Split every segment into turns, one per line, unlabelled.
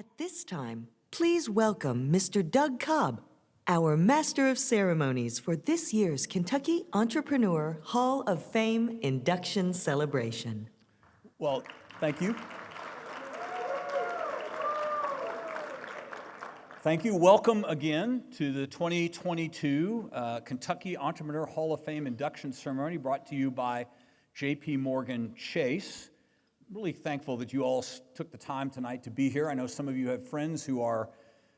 At this time, please welcome Mr. Doug Cobb, our Master of Ceremonies for this year's Kentucky Entrepreneur Hall of Fame induction celebration.
Well, thank you. Thank you. Welcome again to the 2022 Kentucky Entrepreneur Hall of Fame induction ceremony brought to you by J.P. Morgan Chase. I'm really thankful that you all took the time tonight to be here. I know some of you have friends who are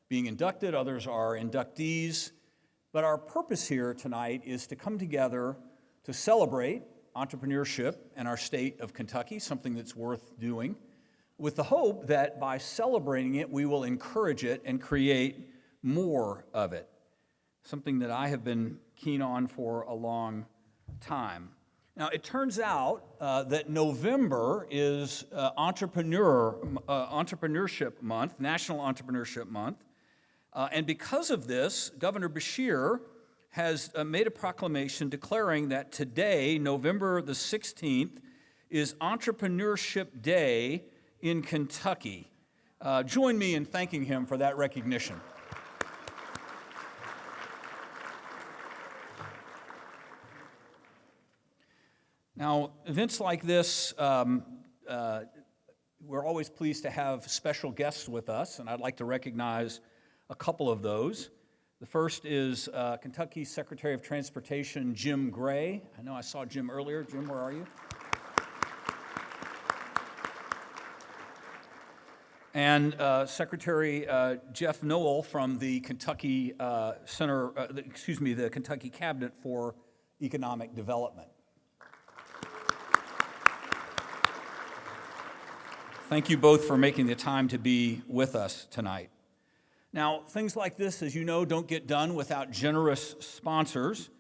being inducted, others are inductees. But our purpose here tonight is to come together to celebrate entrepreneurship in our state of Kentucky, something that's worth doing, with the hope that by celebrating it, we will encourage it and create more of it, something that I have been keen on for a long time. Now, it turns out that November is Entrepreneurship Month, National Entrepreneurship Month, and because of this, Governor Beshear has made a proclamation declaring that today, November the 16th, is Entrepreneurship Day in Kentucky. Join me in thanking him for that recognition. Now, events like this, we're always pleased to have special guests with us, and I'd like to recognize a couple of those. The first is Kentucky Secretary of Transportation, Jim Gray. I know I saw Jim earlier. Jim, where are you? And Secretary Jeff Noel from the Kentucky the Kentucky Cabinet for Economic Development. Thank you both for making the time to be with us tonight. Now, things like this, as you know, don't get done without generous sponsors.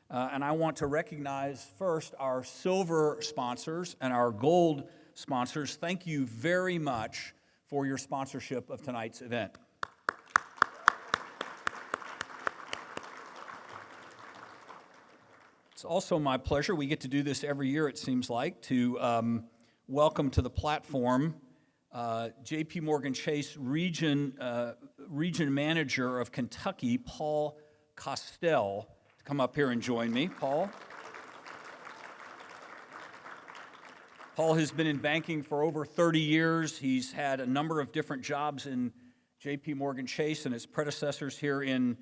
And I want to recognize first our silver sponsors and our gold sponsors. Thank you very much for your sponsorship of tonight's event. It's also my pleasure, we get to do this every year, it seems like, to welcome to the platform J.P. Morgan Chase Region Manager of Kentucky, Paul Costell, to come up here and join me. Paul has been in banking for over 30 years. He's had a number of different jobs in J.P. Morgan Chase and its predecessors here in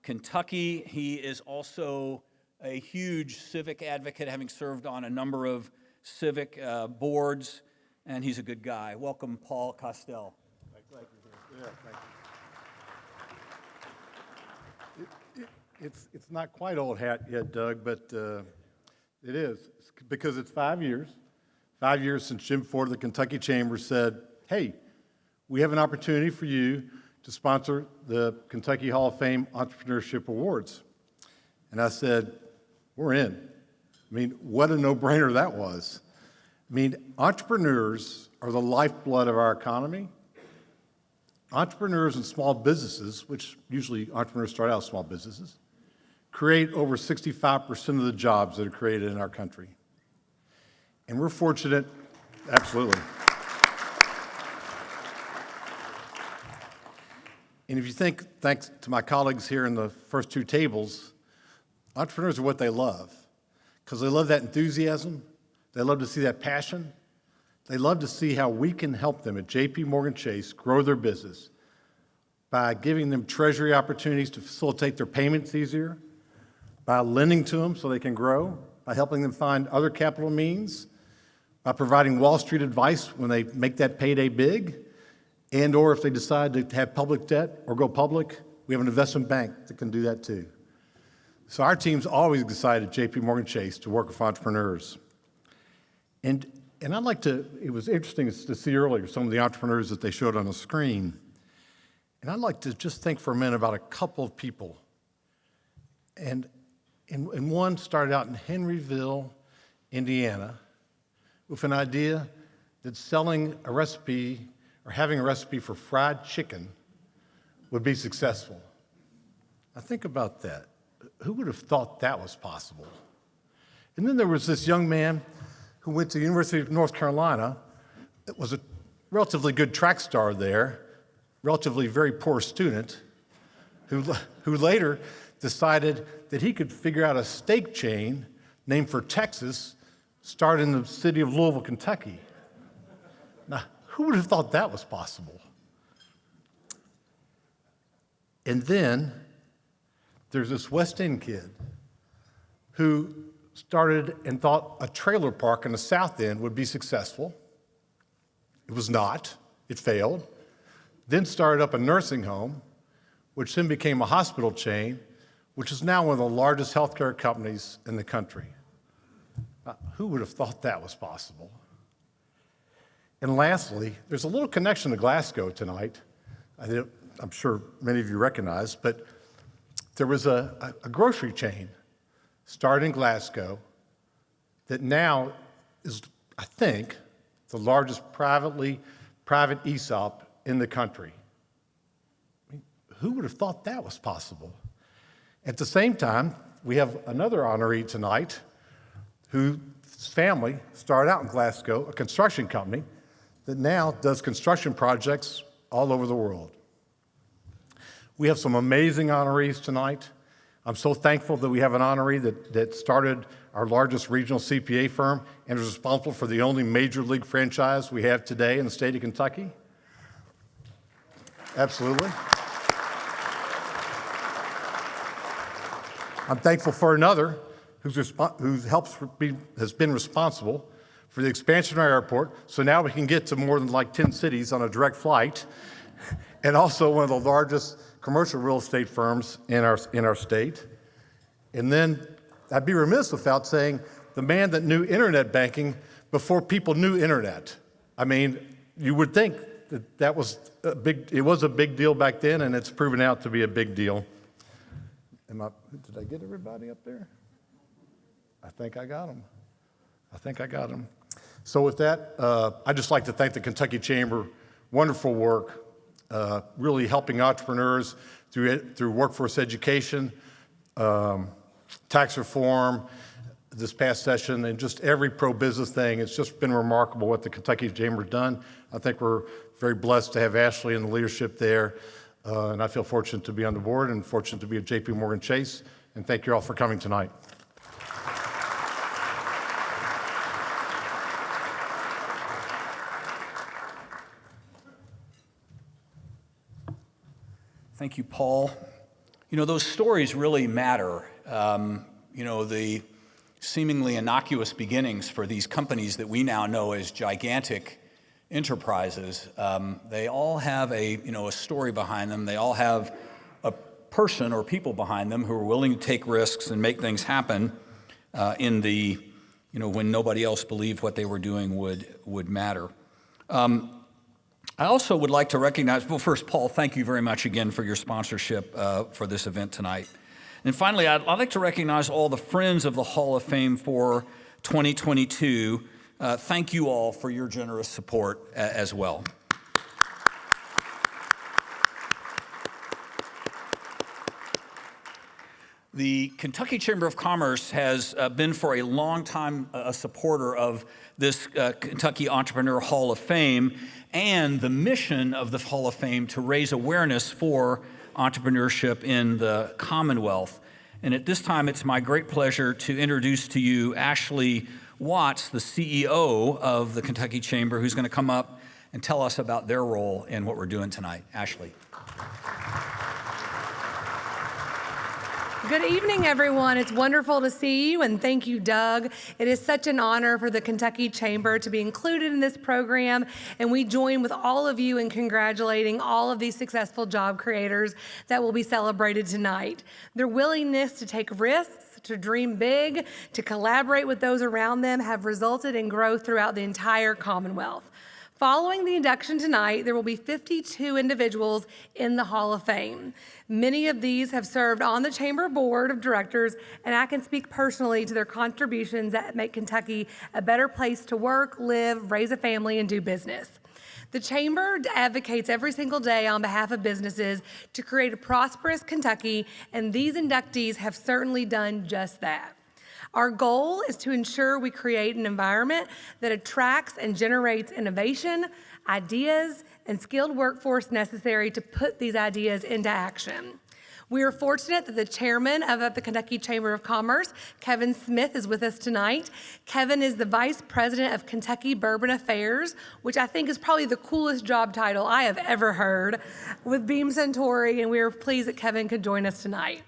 Kentucky. He is also a huge civic advocate, having served on a number of civic boards, and he's a good guy. Welcome, Paul Costell.
Thank you. Yeah, thank you. It's not quite old hat yet, Doug, but it is, because it's 5 years. 5 years since Jim Ford of the Kentucky Chamber said, hey, we have an opportunity for you to sponsor the Kentucky Hall of Fame Entrepreneurship Awards. And I said, we're in. I mean, what a no-brainer that was. I mean, entrepreneurs are the lifeblood of our economy. Entrepreneurs and small businesses, which usually entrepreneurs start out as small businesses, create over 65% of the jobs that are created in our country. And we're fortunate, absolutely. And if you think, thanks to my colleagues here in the first two tables, entrepreneurs are what they love, because they love that enthusiasm, they love to see that passion, they love to see how we can help them at J.P. Morgan Chase grow their business by giving them treasury opportunities to facilitate their payments easier, by lending to them so they can grow, by helping them find other capital means, by providing Wall Street advice when they make that payday big, and or if they decide to have public debt or go public, we have an investment bank that can do that too. So our team's always excited at J.P. Morgan Chase to work with entrepreneurs. And I'd like to, it was interesting to see earlier some of the entrepreneurs that they showed on the screen. And I'd like to just think for a minute about a couple of people. And one started out in Henryville, Indiana, with an idea that selling a recipe or having a recipe for fried chicken would be successful. Now think about that. Who would have thought that was possible? And then there was this young man who went to the University of North Carolina, was a relatively good track star there, relatively very poor student who later decided that he could figure out a steak chain named for Texas, started in the city of Louisville, Kentucky. Now, who would have thought that was possible? And then there's this West End kid who started and thought a trailer park in the South End would be successful. It was not. It failed. Then started up a nursing home, which then became a hospital chain, which is now one of the largest healthcare companies in the country. Who would have thought that was possible? And lastly, there's a little connection to Glasgow tonight. I'm sure many of you recognize, but there was a grocery chain started in Glasgow that now is, I think, the largest private ESOP in the country. I mean, who would have thought that was possible? At the same time, we have another honoree tonight whose family started out in Glasgow, a construction company that now does construction projects all over the world. We have some amazing honorees tonight. I'm so thankful that we have an honoree that started our largest regional CPA firm and is responsible for the only major league franchise we have today in the state of Kentucky. Absolutely. I'm thankful for another has been responsible for the expansion of our airport, so now we can get to more than like 10 cities on a direct flight, and also one of the largest commercial real estate firms in our state. And then I'd be remiss without saying the man that knew internet banking before people knew internet. I mean, you would think that was it was a big deal back then, and it's proven out to be a big deal. Did I get everybody up there? I think I got them. So with that, I'd just like to thank the Kentucky Chamber. Wonderful work, really helping entrepreneurs through workforce education, tax reform, this past session, and just every pro-business thing. It's just been remarkable what the Kentucky Chamber has done. I think we're very blessed to have Ashley and the leadership there, and I feel fortunate to be on the board and fortunate to be at JP Morgan Chase, and thank you all for coming tonight.
Thank you, Paul. You know, those stories really matter. The seemingly innocuous beginnings for these companies that we now know as gigantic enterprises, they all have a story behind them. They all have a person or people behind them who are willing to take risks and make things happen when nobody else believed what they were doing would matter. I also would like to recognize, well, first, Paul, thank you very much again for your sponsorship for this event tonight. And finally, I'd like to recognize all the friends of the Hall of Fame for 2022. Thank you all for your generous support as well. The Kentucky Chamber of Commerce has been for a long time a supporter of this Kentucky Entrepreneur Hall of Fame and the mission of the Hall of Fame to raise awareness for entrepreneurship in the Commonwealth. And at this time, it's my great pleasure to introduce to you Ashley Watts, the CEO of the Kentucky Chamber, who's going to come up and tell us about their role in what we're doing tonight. Ashley.
Good evening, everyone. It's wonderful to see you, and thank you, Doug. It is such an honor for the Kentucky Chamber to be included in this program, and we join with all of you in congratulating all of these successful job creators that will be celebrated tonight. Their willingness to take risks, to dream big, to collaborate with those around them have resulted in growth throughout the entire Commonwealth. Following the induction tonight, there will be 52 individuals in the Hall of Fame. Many of these have served on the Chamber Board of Directors, and I can speak personally to their contributions that make Kentucky a better place to work, live, raise a family, and do business. The Chamber advocates every single day on behalf of businesses to create a prosperous Kentucky, and these inductees have certainly done just that. Our goal is to ensure we create an environment that attracts and generates innovation, ideas, and skilled workforce necessary to put these ideas into action. We are fortunate that the chairman of the Kentucky Chamber of Commerce, Kevin Smith, is with us tonight. Kevin is the vice president of Kentucky Bourbon Affairs, which I think is probably the coolest job title I have ever heard with Beam Suntory, and we are pleased that Kevin could join us tonight.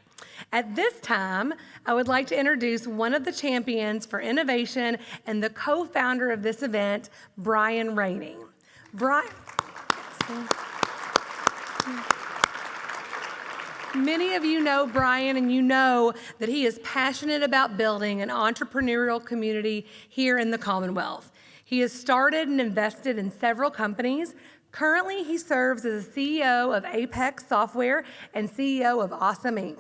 At this time, I would like to introduce one of the champions for innovation and the co-founder of this event, Brian Rainey. Brian. Many of you know Brian, and you know that he is passionate about building an entrepreneurial community here in the Commonwealth. He has started and invested in several companies. Currently, he serves as the CEO of Apex Software and CEO of Awesome Inc.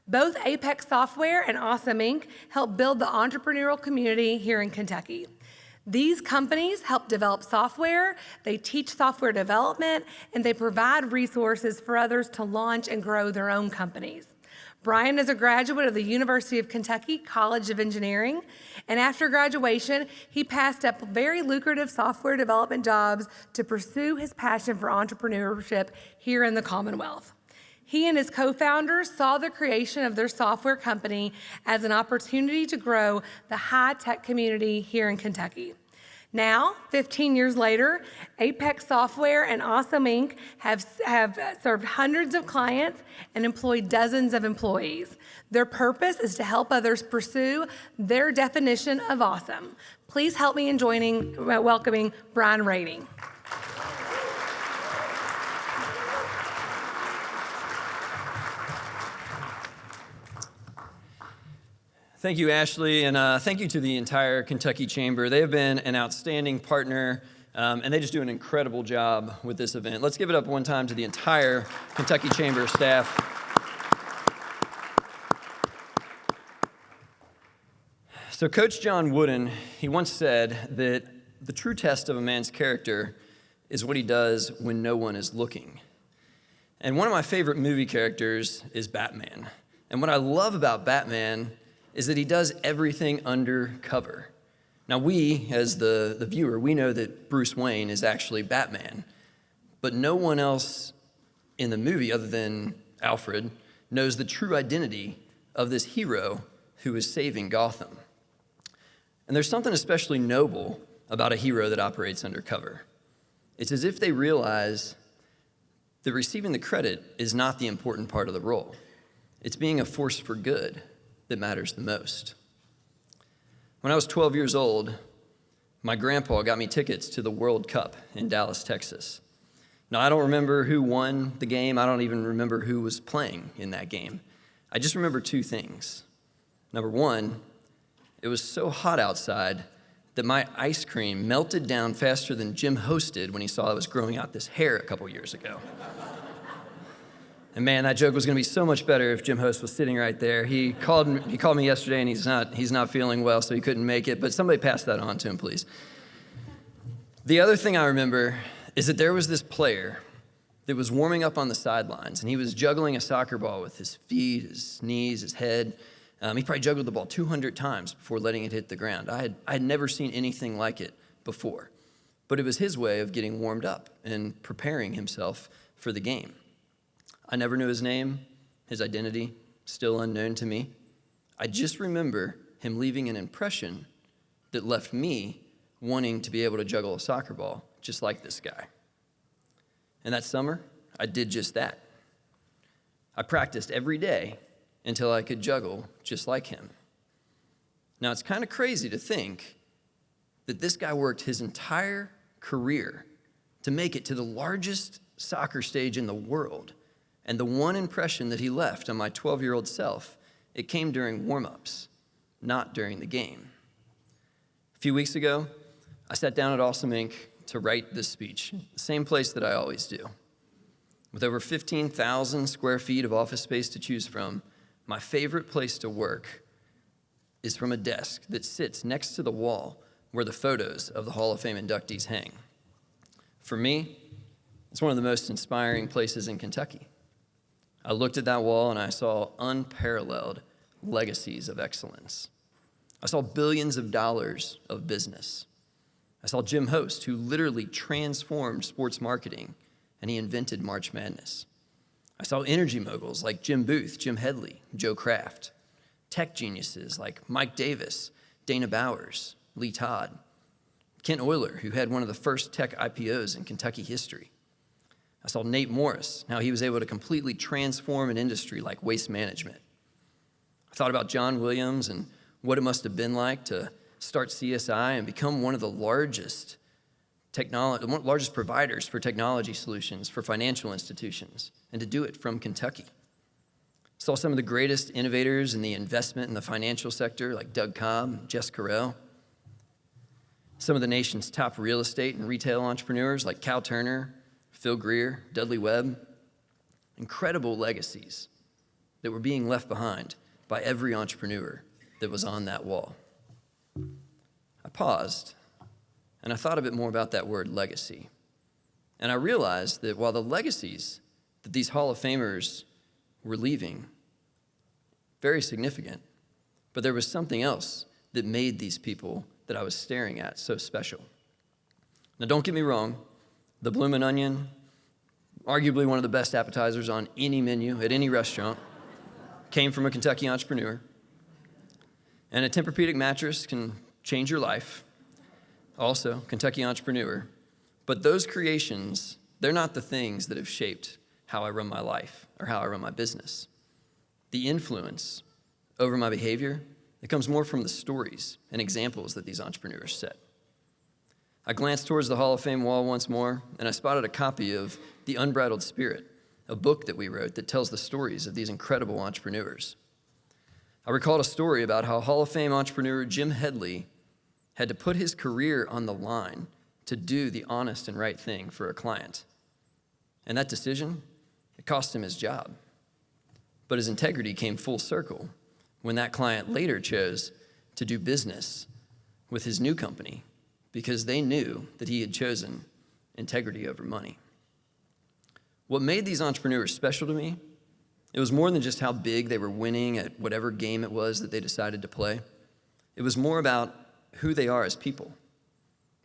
Both Apex Software and Awesome Inc. help build the entrepreneurial community here in Kentucky. These companies help develop software, they teach software development, and they provide resources for others to launch and grow their own companies. Brian is a graduate of the University of Kentucky College of Engineering, and after graduation, he passed up very lucrative software development jobs to pursue his passion for entrepreneurship here in the Commonwealth. He and his co-founders saw the creation of their software company as an opportunity to grow the high-tech community here in Kentucky. Now, 15 years later, Apex Software and Awesome Inc. have served hundreds of clients and employed dozens of employees. Their purpose is to help others pursue their definition of awesome. Please help me in welcoming Brian Rainey.
Thank you, Ashley, and thank you to the entire Kentucky Chamber. They have been an outstanding partner, and they just do an incredible job with this event. Let's give it up one time to the entire Kentucky Chamber staff. So Coach John Wooden, he once said that the true test of a man's character is what he does when no one is looking. And one of my favorite movie characters is Batman. And what I love about Batman is that he does everything undercover. Now we, as the viewer, we know that Bruce Wayne is actually Batman, but no one else in the movie other than Alfred knows the true identity of this hero who is saving Gotham. And there's something especially noble about a hero that operates undercover. It's as if they realize that receiving the credit is not the important part of the role. It's being a force for good that matters the most. When I was 12 years old, my grandpa got me tickets to the World Cup in Dallas, Texas. Now, I don't remember who won the game. I don't even remember who was playing in that game. I just remember two things. Number one, it was so hot outside that my ice cream melted down faster than Jim Host did when he saw I was growing out this hair a couple years ago. And man, that joke was going to be so much better if Jim Host was sitting right there. He called me yesterday, and he's not feeling well, so he couldn't make it. But somebody pass that on to him, please. The other thing I remember is that there was this player that was warming up on the sidelines, and he was juggling a soccer ball with his feet, his knees, his head. He probably juggled the ball 200 times before letting it hit the ground. I had never seen anything like it before. But it was his way of getting warmed up and preparing himself for the game. I never knew his name, his identity, still unknown to me. I just remember him leaving an impression that left me wanting to be able to juggle a soccer ball just like this guy. And that summer, I did just that. I practiced every day until I could juggle just like him. Now, it's kind of crazy to think that this guy worked his entire career to make it to the largest soccer stage in the world. And the one impression that he left on my 12-year-old self, it came during warm-ups, not during the game. A few weeks ago, I sat down at Awesome Inc. to write this speech, the same place that I always do. With over 15,000 square feet of office space to choose from, my favorite place to work is from a desk that sits next to the wall where the photos of the Hall of Fame inductees hang. For me, it's one of the most inspiring places in Kentucky. I looked at that wall and I saw unparalleled legacies of excellence. I saw billions of dollars of business. I saw Jim Host, who literally transformed sports marketing, and he invented March Madness. I saw energy moguls like Jim Booth, Jim Headley, Joe Kraft, tech geniuses like Mike Davis, Dana Bowers, Lee Todd, Kent Euler, who had one of the first tech IPOs in Kentucky history. I saw Nate Morris, how he was able to completely transform an industry like waste management. I thought about John Williams and what it must have been like to start CSI and become one of the largest providers for technology solutions for financial institutions, and to do it from Kentucky. Saw some of the greatest innovators in the investment and the financial sector, like Doug Cobb, Jess Carell. Some of the nation's top real estate and retail entrepreneurs, like Cal Turner, Phil Greer, Dudley Webb. Incredible legacies that were being left behind by every entrepreneur that was on that wall. I paused, and I thought a bit more about that word legacy. And I realized that while the legacies that these Hall of Famers were leaving, very significant, but there was something else that made these people that I was staring at so special. Now, don't get me wrong, the Bloomin' Onion, arguably one of the best appetizers on any menu at any restaurant, came from a Kentucky entrepreneur. And a Tempur-Pedic mattress can change your life, also Kentucky entrepreneur. But those creations, they're not the things that have shaped how I run my life or how I run my business. The influence over my behavior, it comes more from the stories and examples that these entrepreneurs set. I glanced towards the Hall of Fame wall once more, and I spotted a copy of The Unbridled Spirit, a book that we wrote that tells the stories of these incredible entrepreneurs. I recalled a story about how Hall of Fame entrepreneur Jim Headley had to put his career on the line to do the honest and right thing for a client. And that decision, it cost him his job. But his integrity came full circle when that client later chose to do business with his new company because they knew that he had chosen integrity over money. What made these entrepreneurs special to me, it was more than just how big they were winning at whatever game it was that they decided to play. It was more about who they are as people,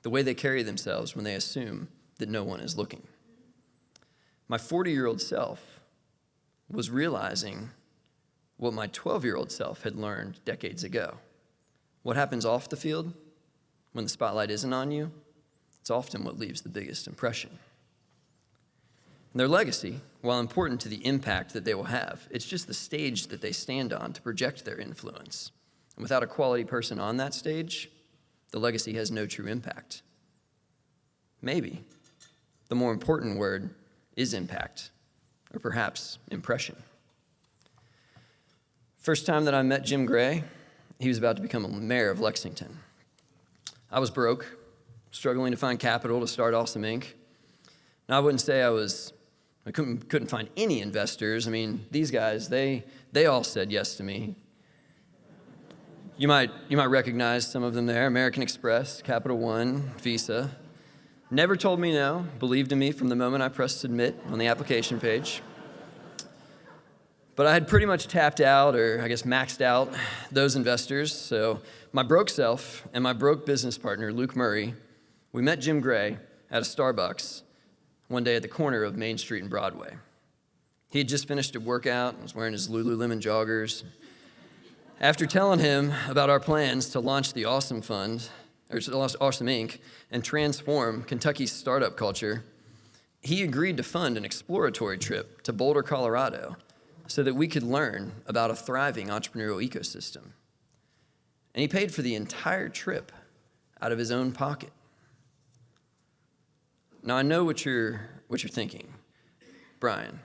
the way they carry themselves when they assume that no one is looking. My 40-year-old self was realizing what my 12-year-old self had learned decades ago. What happens off the field when the spotlight isn't on you, it's often what leaves the biggest impression. And their legacy, while important to the impact that they will have, it's just the stage that they stand on to project their influence. And without a quality person on that stage, the legacy has no true impact. Maybe the more important word is impact, or perhaps impression. First time that I met Jim Gray, he was about to become a mayor of Lexington. I was broke, struggling to find capital to start Awesome Inc. Now, I wouldn't say I couldn't find any investors. I mean, these guys, they all said yes to me. You might recognize some of them there: American Express, Capital One, Visa. Never told me no, believed in me from the moment I pressed submit on the application page. But I had pretty much tapped out, or I guess maxed out, those investors. So my broke self and my broke business partner, Luke Murray, we met Jim Gray at a Starbucks one day at the corner of Main Street and Broadway. He had just finished a workout and was wearing his Lululemon joggers. After telling him about our plans to launch the Awesome Fund, or to launch Awesome Inc., and transform Kentucky's startup culture, he agreed to fund an exploratory trip to Boulder, Colorado, so that we could learn about a thriving entrepreneurial ecosystem. And he paid for the entire trip out of his own pocket. Now, I know what you're thinking. Brian,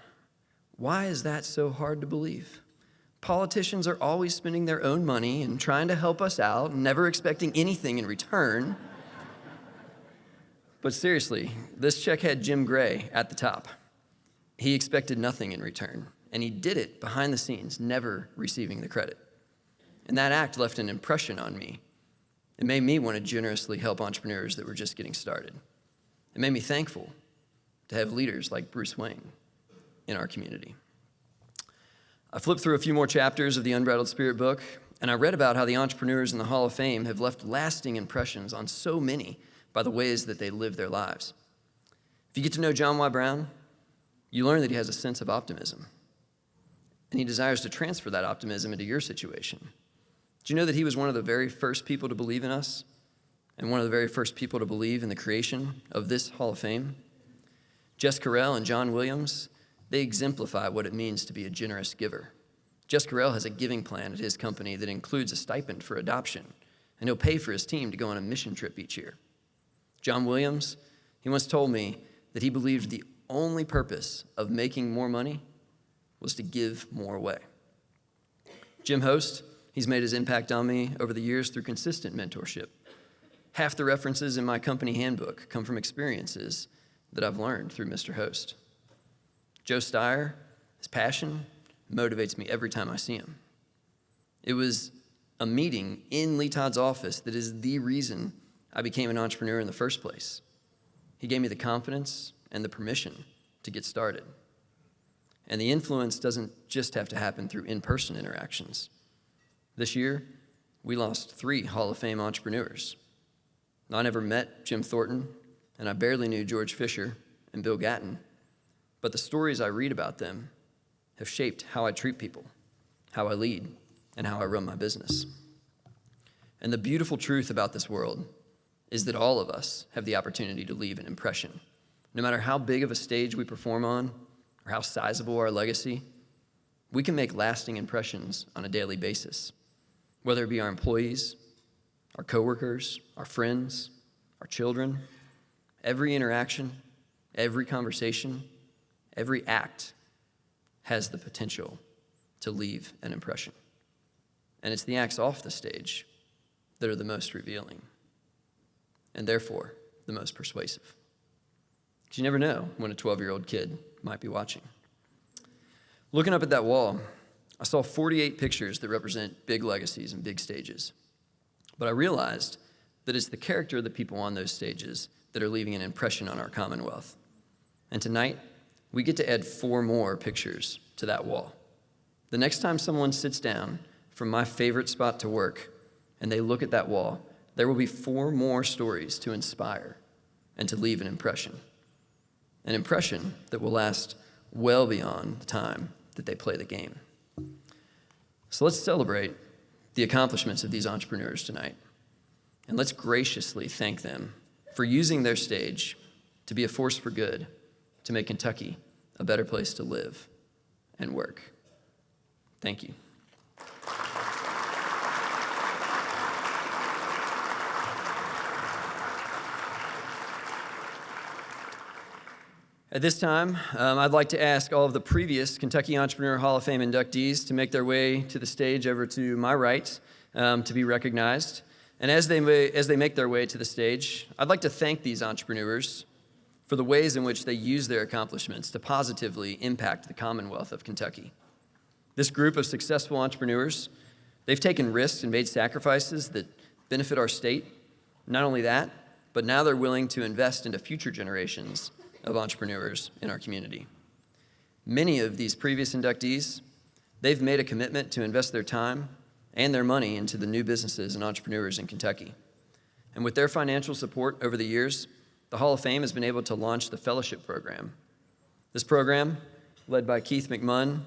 why is that so hard to believe? Politicians are always spending their own money and trying to help us out and never expecting anything in return. But seriously, this check had Jim Gray at the top. He expected nothing in return, and he did it behind the scenes, never receiving the credit. And that act left an impression on me. It made me want to generously help entrepreneurs that were just getting started. It made me thankful to have leaders like Bruce Wayne in our community. I flipped through a few more chapters of the Unbridled Spirit book, and I read about how the entrepreneurs in the Hall of Fame have left lasting impressions on so many by the ways that they live their lives. If you get to know John Y. Brown, you learn that he has a sense of optimism, and he desires to transfer that optimism into your situation. Do you know that he was one of the very first people to believe in us, and one of the very first people to believe in the creation of this Hall of Fame? Jess Carell and John Williams, they exemplify what it means to be a generous giver. Jess Carell has a giving plan at his company that includes a stipend for adoption, and he'll pay for his team to go on a mission trip each year. John Williams, he once told me that he believed the only purpose of making more money was to give more away. Jim Host, he's made his impact on me over the years through consistent mentorship. Half the references in my company handbook come from experiences that I've learned through Mr. Host. Joe Steyer, his passion motivates me every time I see him. It was a meeting in Lee Todd's office that is the reason I became an entrepreneur in the first place. He gave me the confidence and the permission to get started. And the influence doesn't just have to happen through in-person interactions. This year, we lost 3 Hall of Fame entrepreneurs. I never met Jim Thornton, and I barely knew George Fisher and Bill Gatton, but the stories I read about them have shaped how I treat people, how I lead, and how I run my business. And the beautiful truth about this world is that all of us have the opportunity to leave an impression. No matter how big of a stage we perform on, or how sizable our legacy, we can make lasting impressions on a daily basis, whether it be our employees, our coworkers, our friends, our children. Every interaction, every conversation, every act has the potential to leave an impression. And it's the acts off the stage that are the most revealing, and therefore the most persuasive. Because you never know when a 12-year-old kid might be watching. Looking up at that wall, I saw 48 pictures that represent big legacies and big stages. But I realized that it's the character of the people on those stages that are leaving an impression on our Commonwealth. And tonight, we get to add 4 more pictures to that wall. The next time someone sits down from my favorite spot to work and they look at that wall, there will be 4 more stories to inspire and to leave an impression that will last well beyond the time that they play the game. So let's celebrate the accomplishments of these entrepreneurs tonight, and let's graciously thank them for using their stage to be a force for good, to make Kentucky a better place to live and work. Thank you. At this time, I'd like to ask all of the previous Kentucky Entrepreneur Hall of Fame inductees to make their way to the stage over to my right to be recognized. And as they make their way to the stage, I'd like to thank these entrepreneurs for the ways in which they use their accomplishments to positively impact the Commonwealth of Kentucky. This group of successful entrepreneurs, they've taken risks and made sacrifices that benefit our state. Not only that, but now they're willing to invest into future generations of entrepreneurs in our community. Many of these previous inductees, they've made a commitment to invest their time and their money into the new businesses and entrepreneurs in Kentucky. And with their financial support over the years, the Hall of Fame has been able to launch the Fellowship Program. This program, led by Keith McMunn,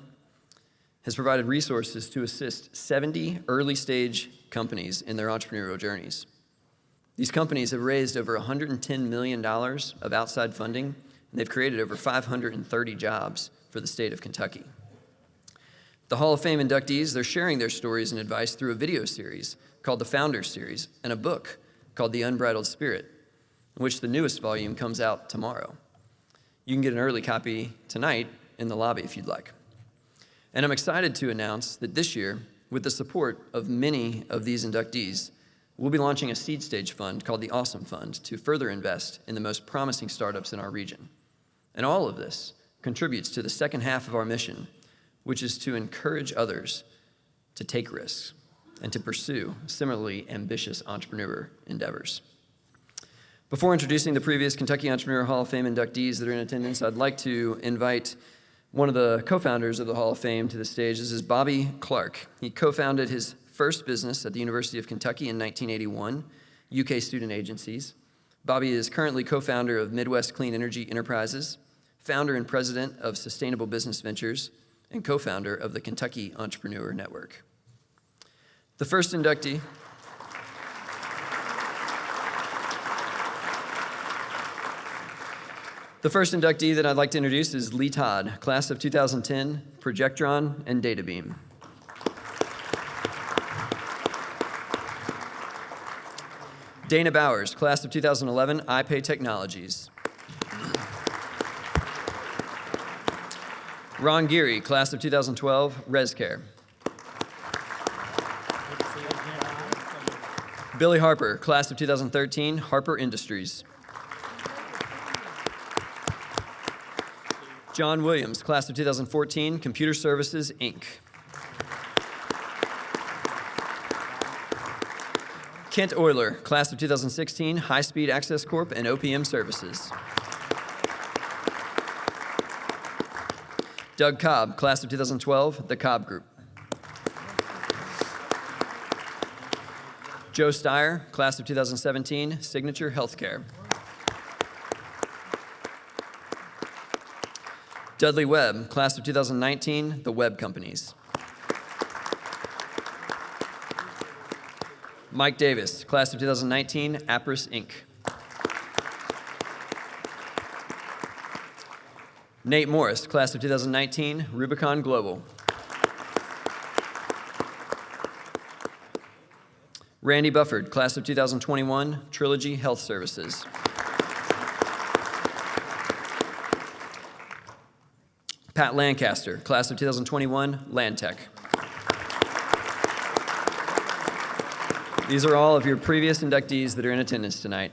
has provided resources to assist 70 early-stage companies in their entrepreneurial journeys. These companies have raised over $110 million of outside funding, and they've created over 530 jobs for the state of Kentucky. The Hall of Fame inductees, they're sharing their stories and advice through a video series called the Founders Series and a book called The Unbridled Spirit, in which the newest volume comes out tomorrow. You can get an early copy tonight in the lobby if you'd like. And I'm excited to announce that this year, with the support of many of these inductees, we'll be launching a seed stage fund called the Awesome Fund to further invest in the most promising startups in our region. And all of this contributes to the second half of our mission, which is to encourage others to take risks and to pursue similarly ambitious entrepreneur endeavors. Before introducing the previous Kentucky Entrepreneur Hall of Fame inductees that are in attendance, I'd like to invite one of the co-founders of the Hall of Fame to the stage. This is Bobby Clark. He co-founded his first business at the University of Kentucky in 1981, UK Student Agencies. Bobby is currently co-founder of Midwest Clean Energy Enterprises, founder and president of Sustainable Business Ventures, and co-founder of the Kentucky Entrepreneur Network. The first inductee that I'd like to introduce is Lee Todd, class of 2010, Projectron and DataBeam. Dana Bowers, class of 2011, iPay Technologies. Ron Geary, class of 2012, ResCare. Billy Harper, class of 2013, Harper Industries. John Williams, class of 2014, Computer Services, Inc. Kent Euler, class of 2016, High Speed Access Corp. And OPM Services. Doug Cobb, class of 2012, The Cobb Group. Joe Steyer, class of 2017, Signature Healthcare. Dudley Webb, class of 2019, The Webb Companies. Mike Davis, class of 2019, Apris Inc. Nate Morris, class of 2019, Rubicon Global. Randy Bufford, class of 2021, Trilogy Health Services. Pat Lancaster, class of 2021, Landtech. These are all of your previous inductees that are in attendance tonight.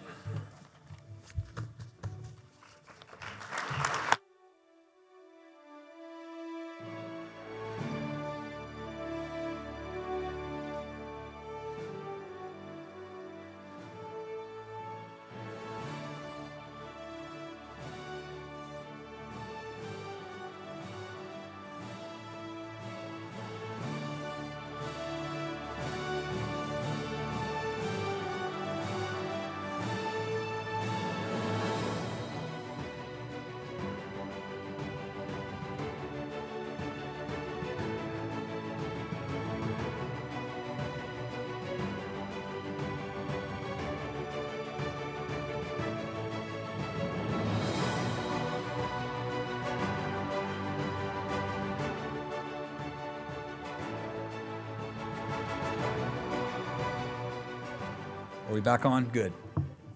Are we back on? Good.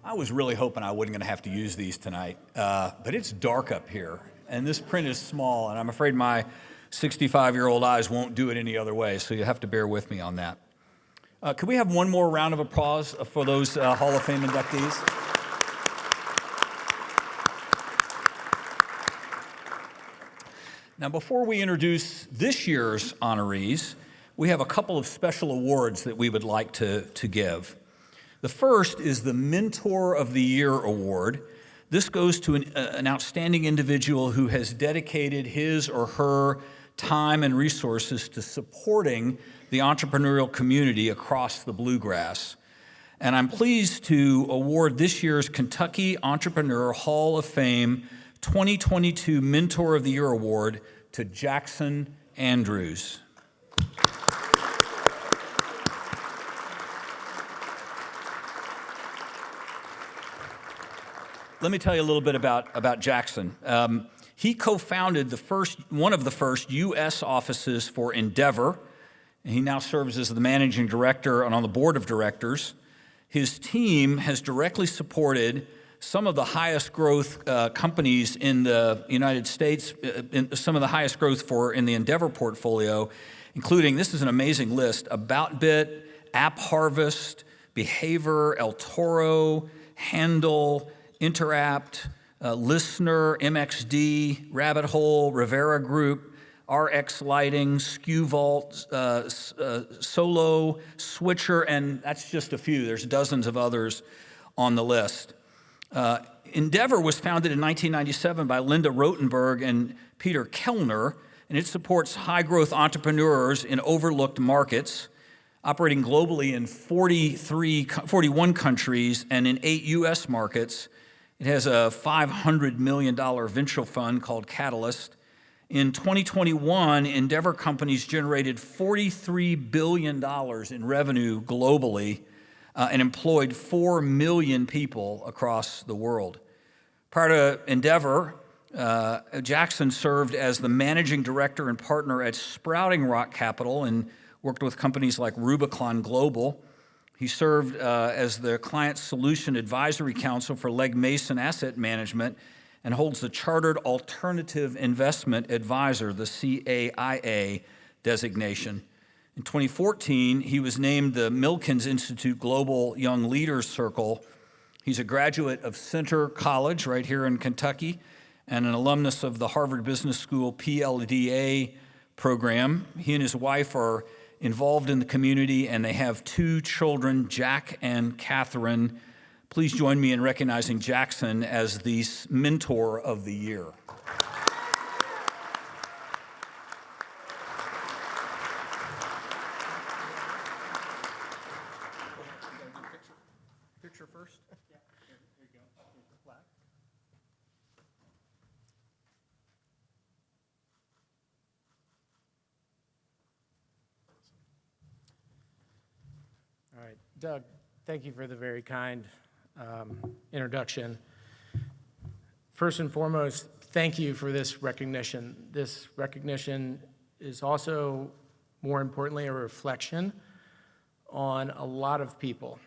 I was really hoping I wasn't going to have to use these tonight, but it's dark up here, and this print is small, and I'm afraid my 65-year-old eyes won't do it any other way, so you have to bear with me on that. Could we have one more round of applause for those Hall of Fame inductees? Now, before we introduce this year's honorees, we have a couple of special awards that we would like to give. The first is the Mentor of the Year Award. This goes to an outstanding individual who has dedicated his or her time and resources to supporting the entrepreneurial community across the Bluegrass. And I'm pleased to award this year's Kentucky Entrepreneur Hall of Fame 2022 Mentor of the Year Award to Jackson Andrews. Let me tell you a little bit about Jackson. He co-founded one of the first U.S. offices for Endeavor, and he now serves as the managing director and on the board of directors. His team has directly supported some of the highest growth companies in the United States, some of the highest growth in the Endeavor portfolio, including, this is an amazing list, AboutBit, AppHarvest, Behavior, El Toro, Handle, Interapt, Listener, MXD, Rabbit Hole, Rivera Group, RX Lighting, SKU Vault, Solo, Switcher, and that's just a few. There's dozens of others on the list. Endeavor was founded in 1997 by Linda Rotenberg and Peter Kellner, and it supports high-growth entrepreneurs in overlooked markets. Operating globally in 41 countries and in 8 U.S. markets, it has a $500 million venture fund called Catalyst. In 2021, Endeavor companies generated $43 billion in revenue globally and employed 4 million people across the world. Prior to Endeavor, Jackson served as the managing director and partner at Sprouting Rock Capital and worked with companies like Rubicon Global. He served as the Client Solution Advisory Council for Legg Mason Asset Management and holds the Chartered Alternative Investment Advisor, the CAIA designation. In 2014, he was named the Milkins Institute Global Young Leaders Circle. He's a graduate of Centre College right here in Kentucky and an alumnus of the Harvard Business School PLDA program. He and his wife are involved in the community, and they have 2 children, Jack and Catherine. Please join me in recognizing Jackson as the Mentor of the Year. Picture first? Yeah, there you go.
All right, Doug, thank you for the very kind introduction. First and foremost, thank you for this recognition. This recognition is also, more importantly, a reflection on a lot of people.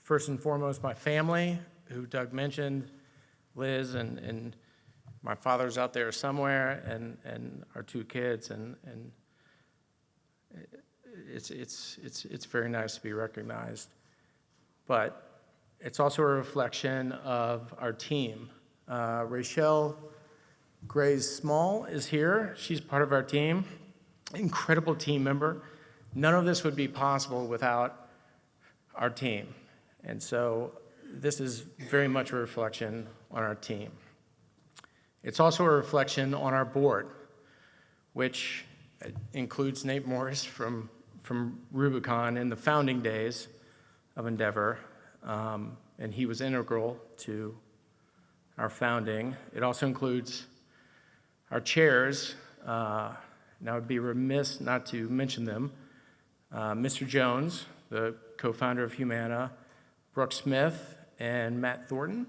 First and foremost, my family, who Doug mentioned, Liz, and my father's out there somewhere, and our 2 kids, and it's very nice to be recognized. But it's also a reflection of our team. Rachel Grace Small is here. She's part of our team, incredible team member. None of this would be possible without our team. And so this is very much a reflection on our team. It's also a reflection on our board, which includes Nate Morris from Rubicon in the founding days of Endeavor, and he was integral to our founding. It also includes our chairs, and I would be remiss not to mention them. Mr. Jones, the co-founder of Humana, Brooke Smith, and Matt Thornton,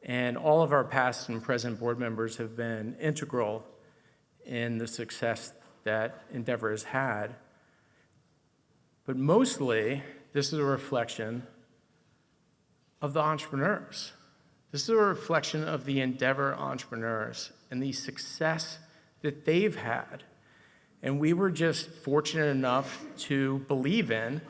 and all of our past and present board members have been integral in the success that Endeavor has had. But mostly, this is a reflection of the entrepreneurs. This is a reflection of the Endeavor entrepreneurs and the success that they've had. And we were just fortunate enough to believe in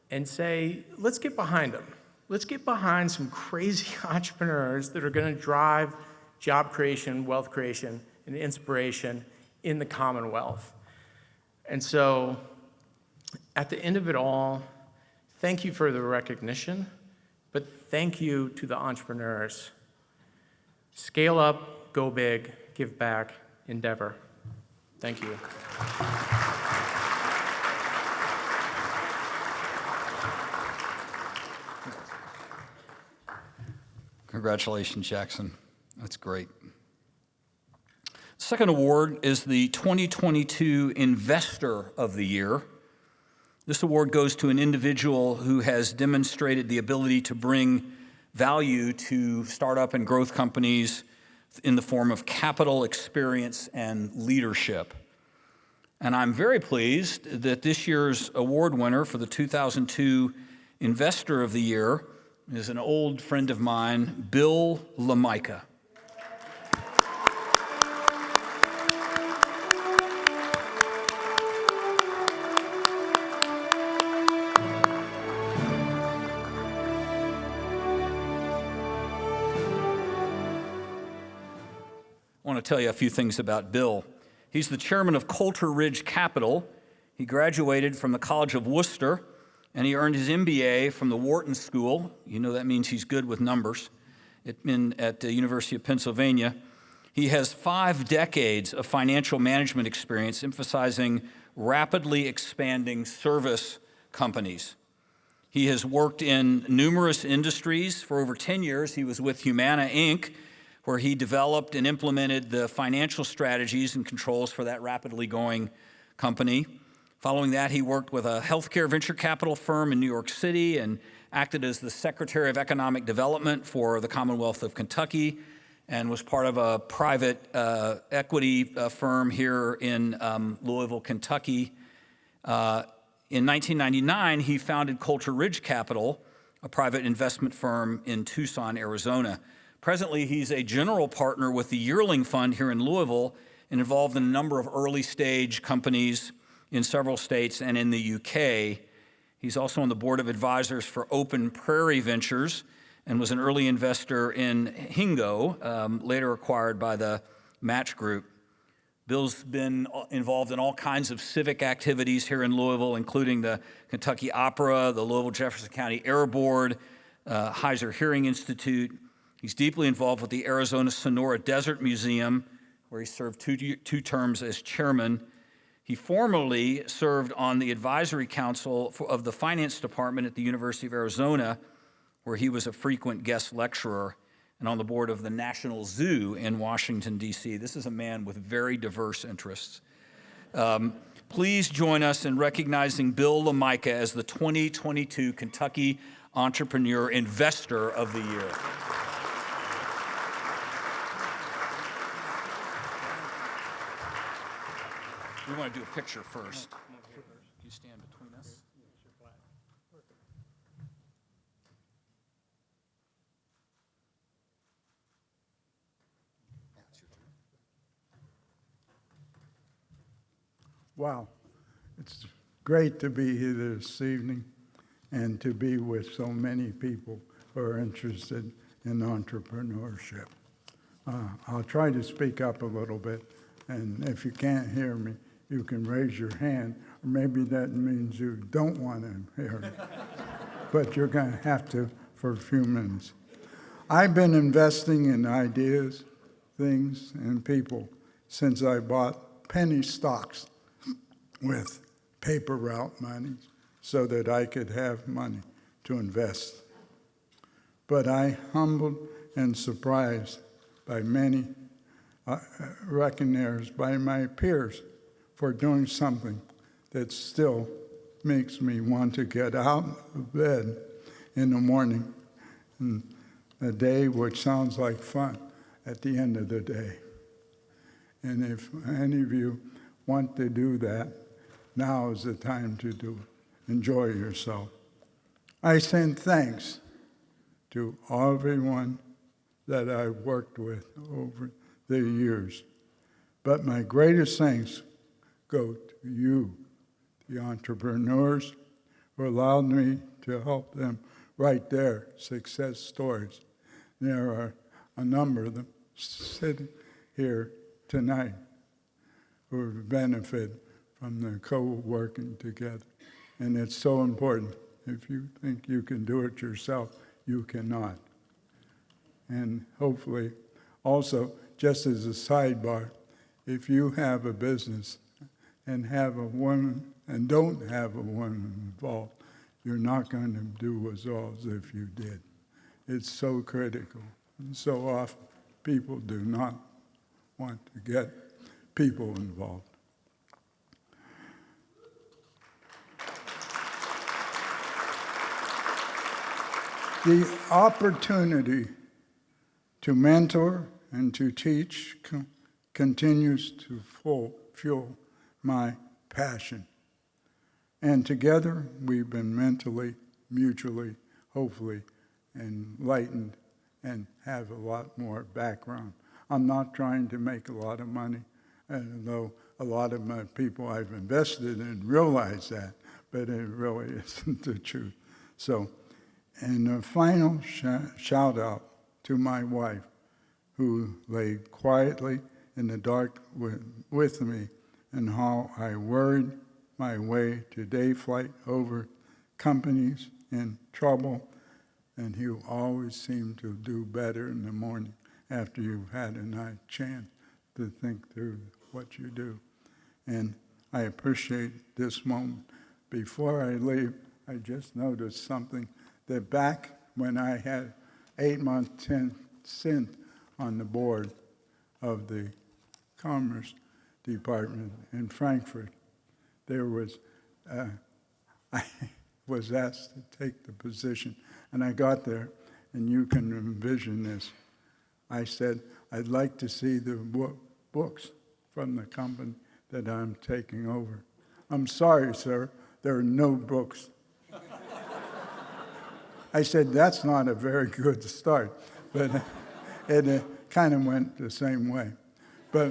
and say, let's get behind them. Let's get behind some crazy entrepreneurs that are going to drive job creation, wealth creation, and inspiration in the Commonwealth. And so, at the end of it all, thank you for the recognition, but thank you to the entrepreneurs. Scale up, go big, give back, Endeavor. Thank you.
Congratulations, Jackson. That's great. Second award is the 2022 Investor of the Year. This award goes to an individual who has demonstrated the ability to bring value to startup and growth companies in the form of capital, experience, and leadership. And I'm very pleased that this year's award winner for the 2002 Investor of the Year is an old friend of mine, Bill LaMica. I want to tell you a few things about Bill. He's the chairman of Coulter Ridge Capital. He graduated from the College of Worcester, and he earned his MBA from the Wharton School. You know that means he's good with numbers at the University of Pennsylvania. He has 5 decades of financial management experience, emphasizing rapidly expanding service companies. He has worked in numerous industries. For over 10 years, he was with Humana, Inc., where he developed and implemented the financial strategies and controls for that rapidly growing company. Following that, he worked with a healthcare venture capital firm in New York City and acted as the Secretary of Economic Development for the Commonwealth of Kentucky, and was part of a private equity firm here in Louisville, Kentucky. In 1999, he founded Coulter Ridge Capital, a private investment firm in Tucson, Arizona. Presently, he's a general partner with the Yearling Fund here in Louisville and involved in a number of early-stage companies in several states and in the UK. He's also on the board of advisors for Open Prairie Ventures and was an early investor in Hingo, later acquired by the Match Group. Bill's been involved in all kinds of civic activities here in Louisville, including the Kentucky Opera, the Louisville Jefferson County Air Board, Heiser Hearing Institute. He's deeply involved with the Arizona Sonora Desert Museum, where he served two terms as chairman. He formerly served on the advisory council of the finance department at the University of Arizona, where he was a frequent guest lecturer, and on the board of the National Zoo in Washington, D.C. This is a man with very diverse interests. Please join us in recognizing Bill LaMica as the 2022 Kentucky Entrepreneur Investor of the Year. We want to do a picture first. You stand between us.
Wow, it's great to be here this evening and to be with so many people who are interested in entrepreneurship. I'll try to speak up a little bit, and if you can't hear me, you can raise your hand, or maybe that means you don't want to hear me. But you're going to have to for a few minutes. I've been investing in ideas, things, and people since I bought penny stocks with paper route money so that I could have money to invest. But I humbled and surprised by many recognized by my peers for doing something that still makes me want to get out of bed in the morning, and a day which sounds like fun at the end of the day. And if any of you want to do that, now is the time to do it. Enjoy yourself. I send thanks to everyone that I've worked with over the years. But my greatest thanks go to you, the entrepreneurs, who allowed me to help them write their success stories. There are a number of them sitting here tonight who have benefited from the co-working together. And it's so important. If you think you can do it yourself, you cannot. And hopefully, also, just as a sidebar, if you have a business and have a woman and don't have a woman involved, you're not going to do as well as if you did. It's so critical. And so often, people do not want to get people involved. The opportunity to mentor and to teach continues to fuel my passion. And together, we've been mentally, mutually, hopefully, enlightened and have a lot more background. I'm not trying to make a lot of money, although a lot of my people I've invested in realize that, but it really isn't the truth. So, and a final shout out to my wife, who lay quietly in the dark with me, and how I worried my way to day flight over companies in trouble, and you always seem to do better in the morning after you've had a night chance to think through what you do. And I appreciate this moment. Before I leave, I just noticed something, that back when I had 8 months, 10 stint on the board of the Commerce Department in Frankfurt, there was, I was asked to take the position, and I got there, and you can envision this. I said, I'd like to see the books from the company that I'm taking over. I'm sorry, sir, there are no books. I said, that's not a very good start, but it kind of went the same way. But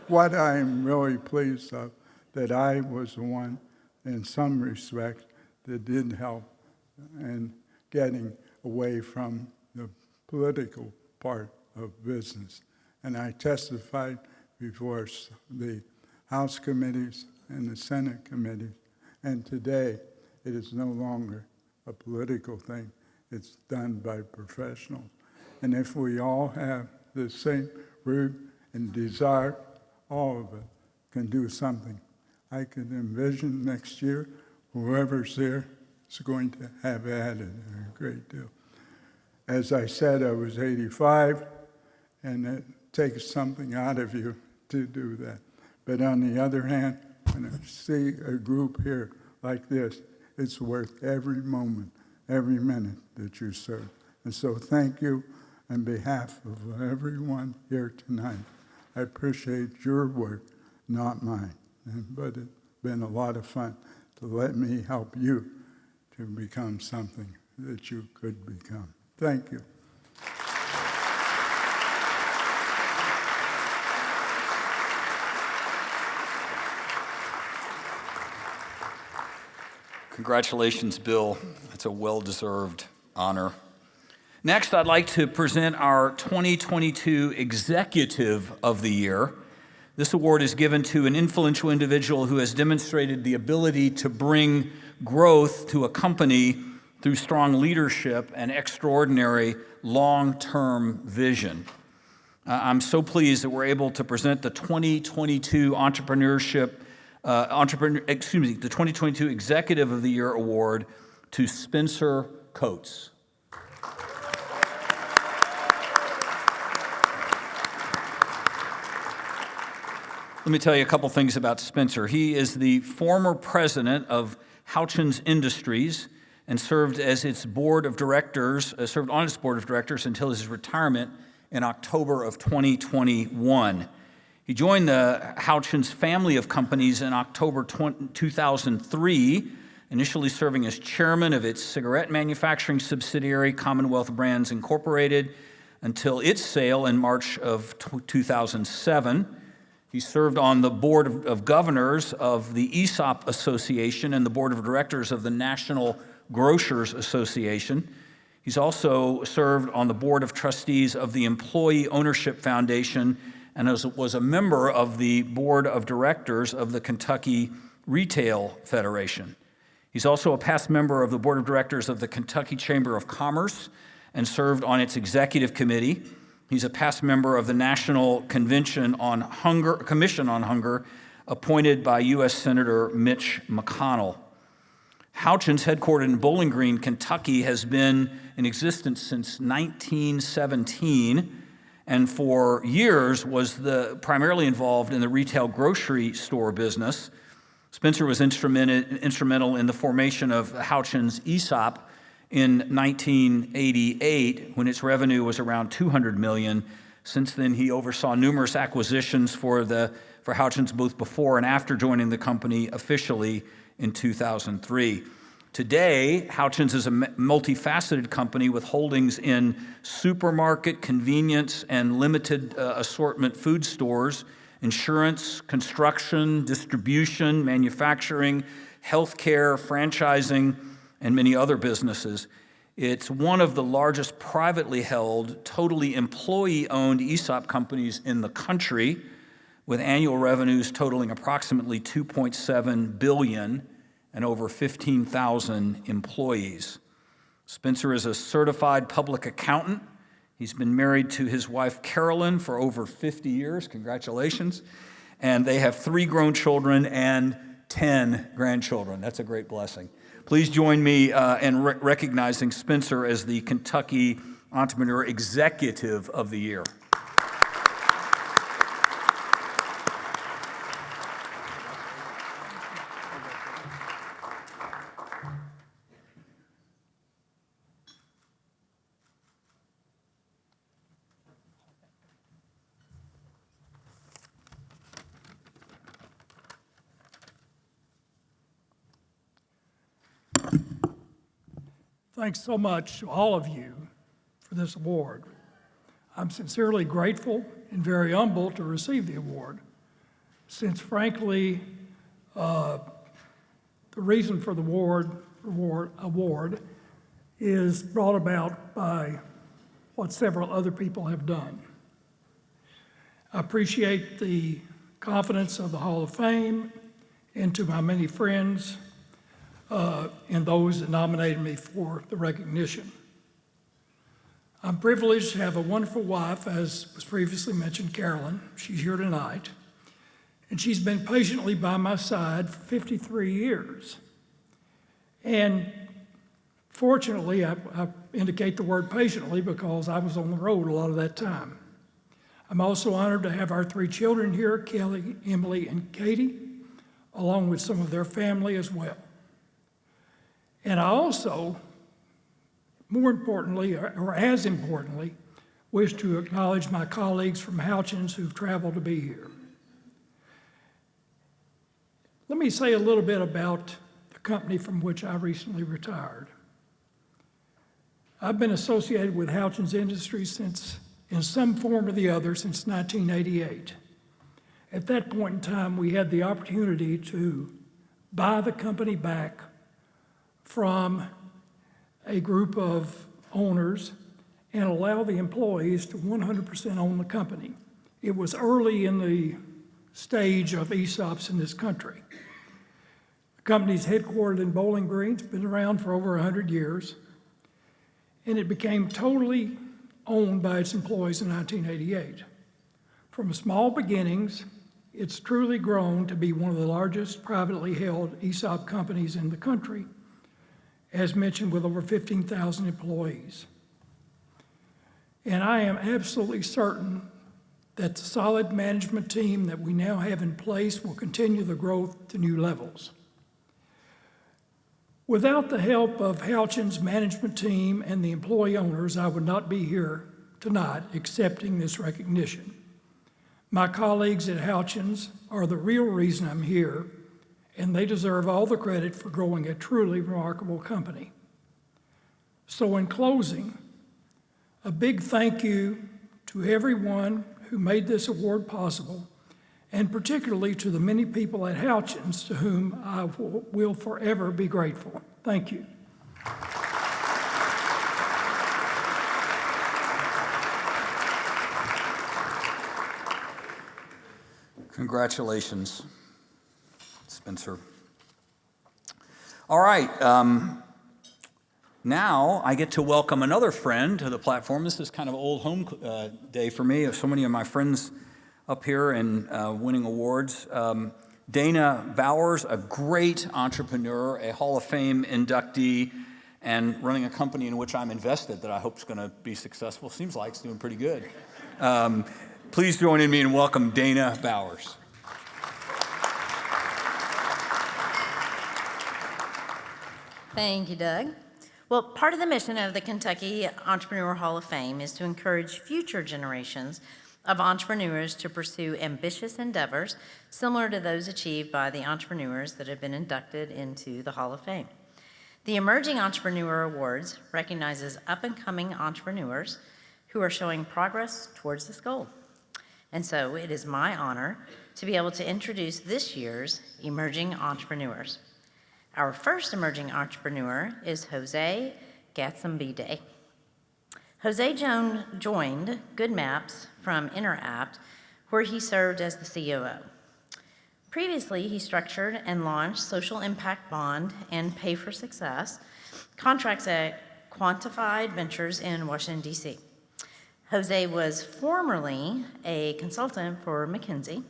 what I'm really pleased of, that I was the one, in some respects, that did help in getting away from the political part of business. And I testified before the House committees and the Senate committees, and today it is no longer a political thing. It's done by professionals. And if we all have the same root and desire, all of it can do something. I can envision next year, whoever's there is going to have added a great deal. As I said, I was 85, and it takes something out of you to do that. But on the other hand, when I see a group here like this, it's worth every moment, every minute that you serve. And so thank you on behalf of everyone here tonight. I appreciate your work, not mine. But it's been a lot of fun to let me help you to become something that you could become. Thank you.
Congratulations, Bill. That's a well-deserved honor. Next, I'd like to present our 2022 Executive of the Year. This award is given to an influential individual who has demonstrated the ability to bring growth to a company through strong leadership and extraordinary long-term vision. I'm so pleased that we're able to present the 2022 the 2022 Executive of the Year Award to Spencer Coates. Let me tell you a couple things about Spencer. He is the former president of Houchens Industries and served on its board of directors until his retirement in October of 2021. He joined the Houchens family of companies in October 2003, initially serving as chairman of its cigarette manufacturing subsidiary, Commonwealth Brands Incorporated, until its sale in March of 2007. He served on the board of governors of the ESOP Association and the board of directors of the National Grocers Association. He's also served on the board of trustees of the Employee Ownership Foundation and was a member of the board of directors of the Kentucky Retail Federation. He's also a past member of the board of directors of the Kentucky Chamber of Commerce and served on its executive committee. He's a past member of the National Commission on Hunger, appointed by U.S. Senator Mitch McConnell. Houchens, headquartered in Bowling Green, Kentucky, has been in existence since 1917, and for years was primarily involved in the retail grocery store business. Spencer was instrumental in the formation of Houchens ESOP in 1988, when its revenue was around $200 million. Since then, he oversaw numerous acquisitions for Houchens, both before and after joining the company officially in 2003. Today, Houchens is a multifaceted company with holdings in supermarket, convenience, and limited assortment food stores, insurance, construction, distribution, manufacturing, healthcare, franchising, and many other businesses. It's one of the largest privately held, totally employee-owned ESOP companies in the country, with annual revenues totaling approximately $2.7 billion and over 15,000 employees. Spencer is a certified public accountant. He's been married to his wife, Carolyn, for over 50 years. Congratulations. and they have 3 grown children and 10 grandchildren. That's a great blessing. Please join me in recognizing Spencer as the Kentucky Entrepreneur Executive of the Year.
Thanks so much to all of you for this award. I'm sincerely grateful and very humbled to receive the award, since frankly, the reason for the award is brought about by what several other people have done. I appreciate the confidence of the Hall of Fame, and to my many friends and those that nominated me for the recognition. I'm privileged to have a wonderful wife, as was previously mentioned, Carolyn. She's here tonight. And she's been patiently by my side for 53 years. And fortunately, I indicate the word patiently because I was on the road a lot of that time. I'm also honored to have our 3 children here, Kelly, Emily, and Katie, along with some of their family as well. And I also, more importantly, or as importantly, wish to acknowledge my colleagues from Houchins who've traveled to be here. Let me say a little bit about the company from which I recently retired. I've been associated with Houchins Industries in some form or the other since 1988. At that point in time, we had the opportunity to buy the company back from a group of owners and allow the employees to 100% own the company. It was early in the stage of ESOPs in this country. The company's headquartered in Bowling Green. It's been around for over 100 years, and it became totally owned by its employees in 1988. From small beginnings, it's truly grown to be one of the largest privately held ESOP companies in the country, as mentioned, with over 15,000 employees. And I am absolutely certain that the solid management team that we now have in place will continue the growth to new levels. Without the help of Houchins' management team and the employee owners, I would not be here tonight accepting this recognition. My colleagues at Houchins are the real reason I'm here, and they deserve all the credit for growing a truly remarkable company. So in closing, a big thank you to everyone who made this award possible, and particularly to the many people at Houchins to whom I will forever be grateful. Thank you.
Congratulations, Spencer. All right, now I get to welcome another friend to the platform. This is kind of old home day for me. So many of my friends up here and winning awards. Dana Bowers, a great entrepreneur, a Hall of Fame inductee, and running a company in which I'm invested that I hope is going to be successful. Seems like it's doing pretty good. Please join in me and welcome Dana Bowers.
Thank you, Doug. Well, part of the mission of the Kentucky Entrepreneur Hall of Fame is to encourage future generations of entrepreneurs to pursue ambitious endeavors similar to those achieved by the entrepreneurs that have been inducted into the Hall of Fame. The Emerging Entrepreneur Awards recognizes up-and-coming entrepreneurs who are showing progress towards this goal. And so it is my honor to be able to introduce this year's Emerging Entrepreneurs. Our first emerging entrepreneur is Jose Gatsambide. Jose joined Good Maps from Interapt, where he served as the COO. Previously, he structured and launched Social Impact Bond and Pay for Success contracts at Quantified Ventures in Washington, D.C. Jose was formerly a consultant for McKinsey,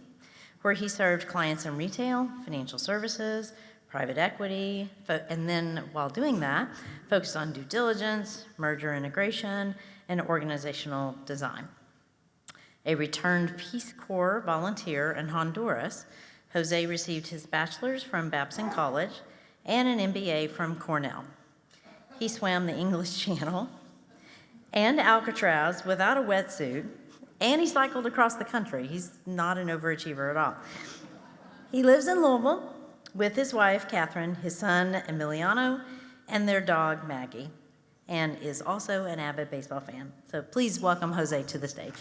where he served clients in retail, financial services, private equity, and then while doing that, focused on due diligence, merger integration, and organizational design. A returned Peace Corps volunteer in Honduras, Jose received his bachelor's from Babson College and an MBA from Cornell. He swam the English Channel and Alcatraz without a wetsuit, and he cycled across the country. He's not an overachiever at all. He lives in Louisville with his wife, Catherine, his son, Emiliano, and their dog, Maggie, and is also an avid baseball fan. So please welcome Jose to the stage.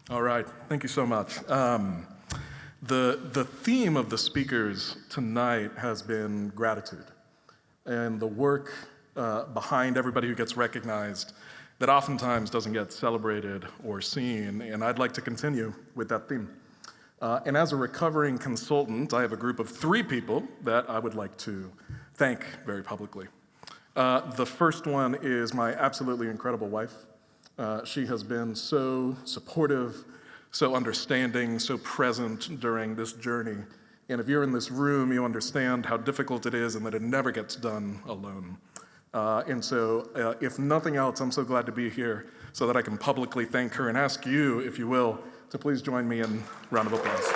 All right, thank you so much. The theme of the speakers tonight has been gratitude and the work behind everybody who gets recognized that oftentimes doesn't get celebrated or seen, and I'd like to continue with that theme. And as a recovering consultant, I have a group of 3 people that I would like to thank very publicly. The first one is my absolutely incredible wife. She has been so supportive, so understanding, so present during this journey. And if you're in this room, you understand how difficult it is and that it never gets done alone. And so, if nothing else, I'm so glad to be here so that I can publicly thank her and ask you, if you will, to please join me in a round of applause.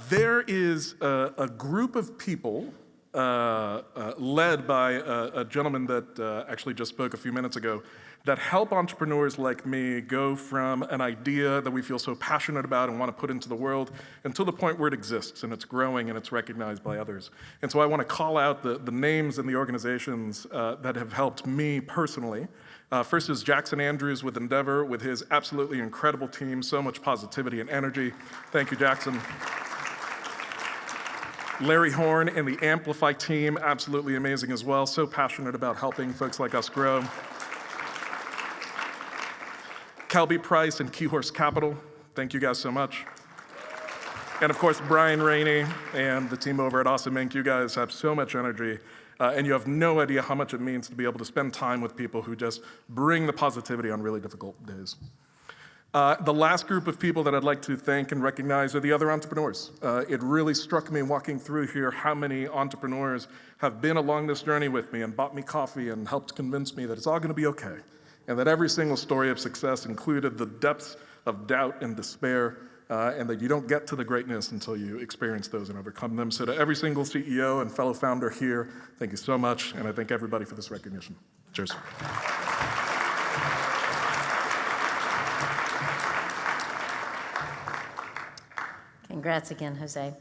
There is a group of people led by a gentleman that actually just spoke a few minutes ago that help entrepreneurs like me go from an idea that we feel so passionate about and want to put into the world until the point where it exists and it's growing and it's recognized by others. And so I want to call out the names and the organizations that have helped me personally. First is Jackson Andrews with Endeavor, with his absolutely incredible team, so much positivity and energy. Thank you, Jackson. Larry Horn and the Amplify team, absolutely amazing as well, so passionate about helping folks like us grow. Calby Price and Keyhorse Capital, thank you guys so much. And of course, Brian Rainey and the team over at Awesome Inc. You guys have so much energy, and you have no idea how much it means to be able to spend time with people who just bring the positivity on really difficult days. The last group of people that I'd like to thank and recognize are the other entrepreneurs. It really struck me walking through here how many entrepreneurs have been along this journey with me and bought me coffee and helped convince me that it's all going to be okay, and that every single story of success included the depths of doubt and despair, and that you don't get to the greatness until you experience those and overcome them. So to every single CEO and fellow founder here, thank you so much, and I thank everybody for this recognition. Cheers.
Congrats again, Jose.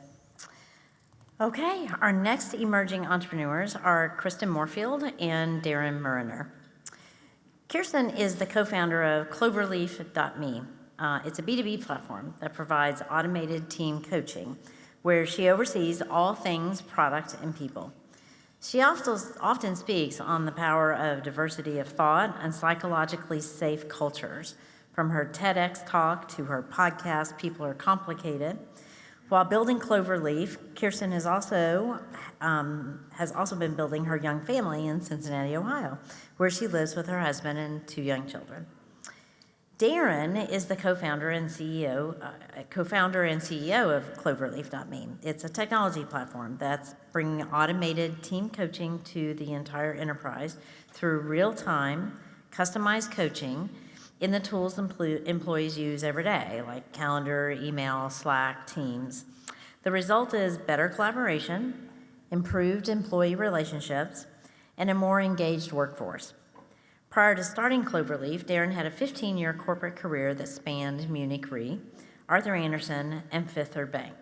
Okay, our next emerging entrepreneurs are Kristen Moorfield and Darren Mariner. Kirsten is the co-founder of Cloverleaf.me. It's a B2B platform that provides automated team coaching, where she oversees all things product and people. She often speaks on the power of diversity of thought and psychologically safe cultures, from her TEDx talk to her podcast, People Are Complicated. While building Cloverleaf, Kirsten has also been building her young family in Cincinnati, Ohio, where she lives with her husband and 2 young children. Darren is the co-founder and CEO of Cloverleaf.me. It's a technology platform that's bringing automated team coaching to the entire enterprise through real-time, customized coaching in the tools employees use every day, like Calendar, email, Slack, Teams. The result is better collaboration, improved employee relationships, and a more engaged workforce. Prior to starting Cloverleaf, Darren had a 15-year corporate career that spanned Munich Re, Arthur Andersen, and Fifth Third Bank.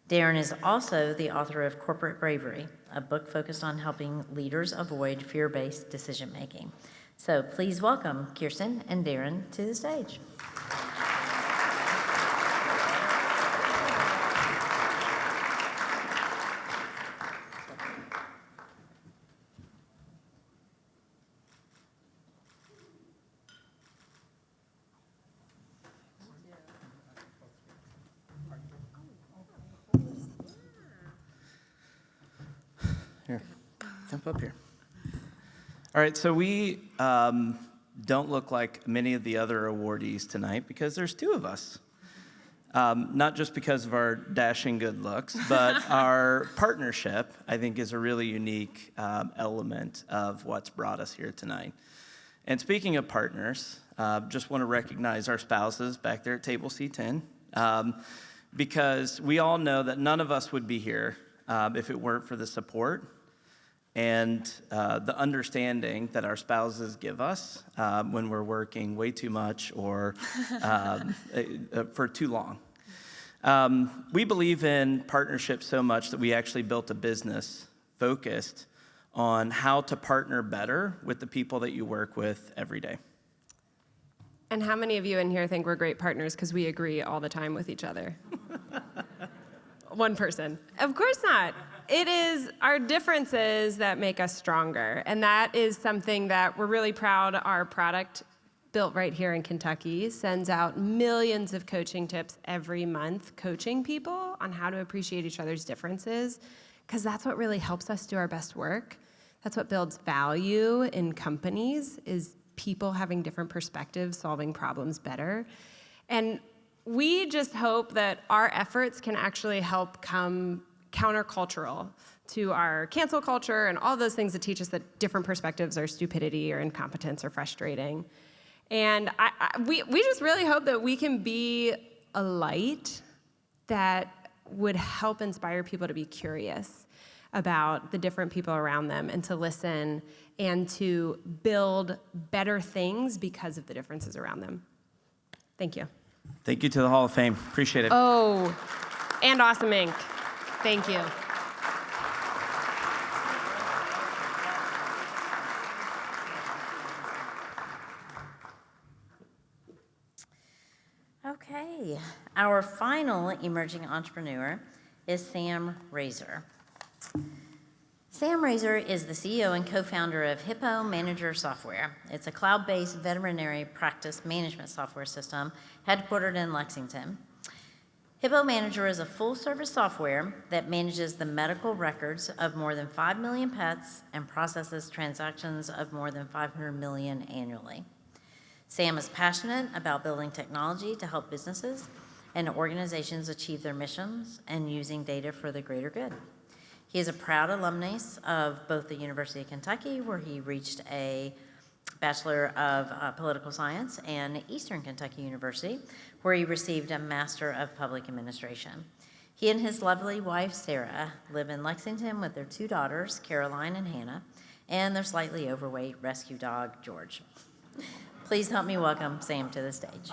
Darren is also the author of Corporate Bravery, a book focused on helping leaders avoid fear-based decision-making. So please welcome Kirsten and Darren to the stage.
Here, jump up here. All right, so we don't look like many of the other awardees tonight because there's two of us. Not just because of our dashing good looks, but our partnership, I think, is a really unique element of what's brought us here tonight. And speaking of partners, just want to recognize our spouses back there at table C10, because we all know that none of us would be here if it weren't for the support and the understanding that our spouses give us when we're working way too much or for too long. We believe in partnership so much that we actually built a business focused on how to partner better with the people that you work with every day.
And how many of you in here think we're great partners because we agree all the time with each other? One person. Of course not. It is our differences that make us stronger. And that is something that we're really proud our product built right here in Kentucky sends out millions of coaching tips every month, coaching people on how to appreciate each other's differences, because that's what really helps us do our best work. That's what builds value in companies, is people having different perspectives, solving problems better. And we just hope that our efforts can actually help come countercultural to our cancel culture and all those things that teach us that different perspectives are stupidity or incompetence or frustrating. And we just really hope that we can be a light that would help inspire people to be curious about the different people around them and to listen and to build better things because of the differences around them. Thank you.
Thank you to the Hall of Fame. Appreciate it.
Oh, and Awesome Inc. Thank you.
Okay, our final emerging entrepreneur is Sam Razor. Sam Razor is the CEO and co-founder of Hippo Manager Software. It's a cloud-based veterinary practice management software system headquartered in Lexington. Hippo Manager is a full-service software that manages the medical records of more than 5 million pets and processes transactions of more than 500 million annually. Sam is passionate about building technology to help businesses and organizations achieve their missions and using data for the greater good. He is a proud alumnus of both the University of Kentucky, where he reached a Bachelor of Political Science, and Eastern Kentucky University, where he received a Master of Public Administration. He and his lovely wife, Sarah, live in Lexington with their 2 daughters, Caroline and Hannah, and their slightly overweight rescue dog, George. Please help me welcome Sam to the stage.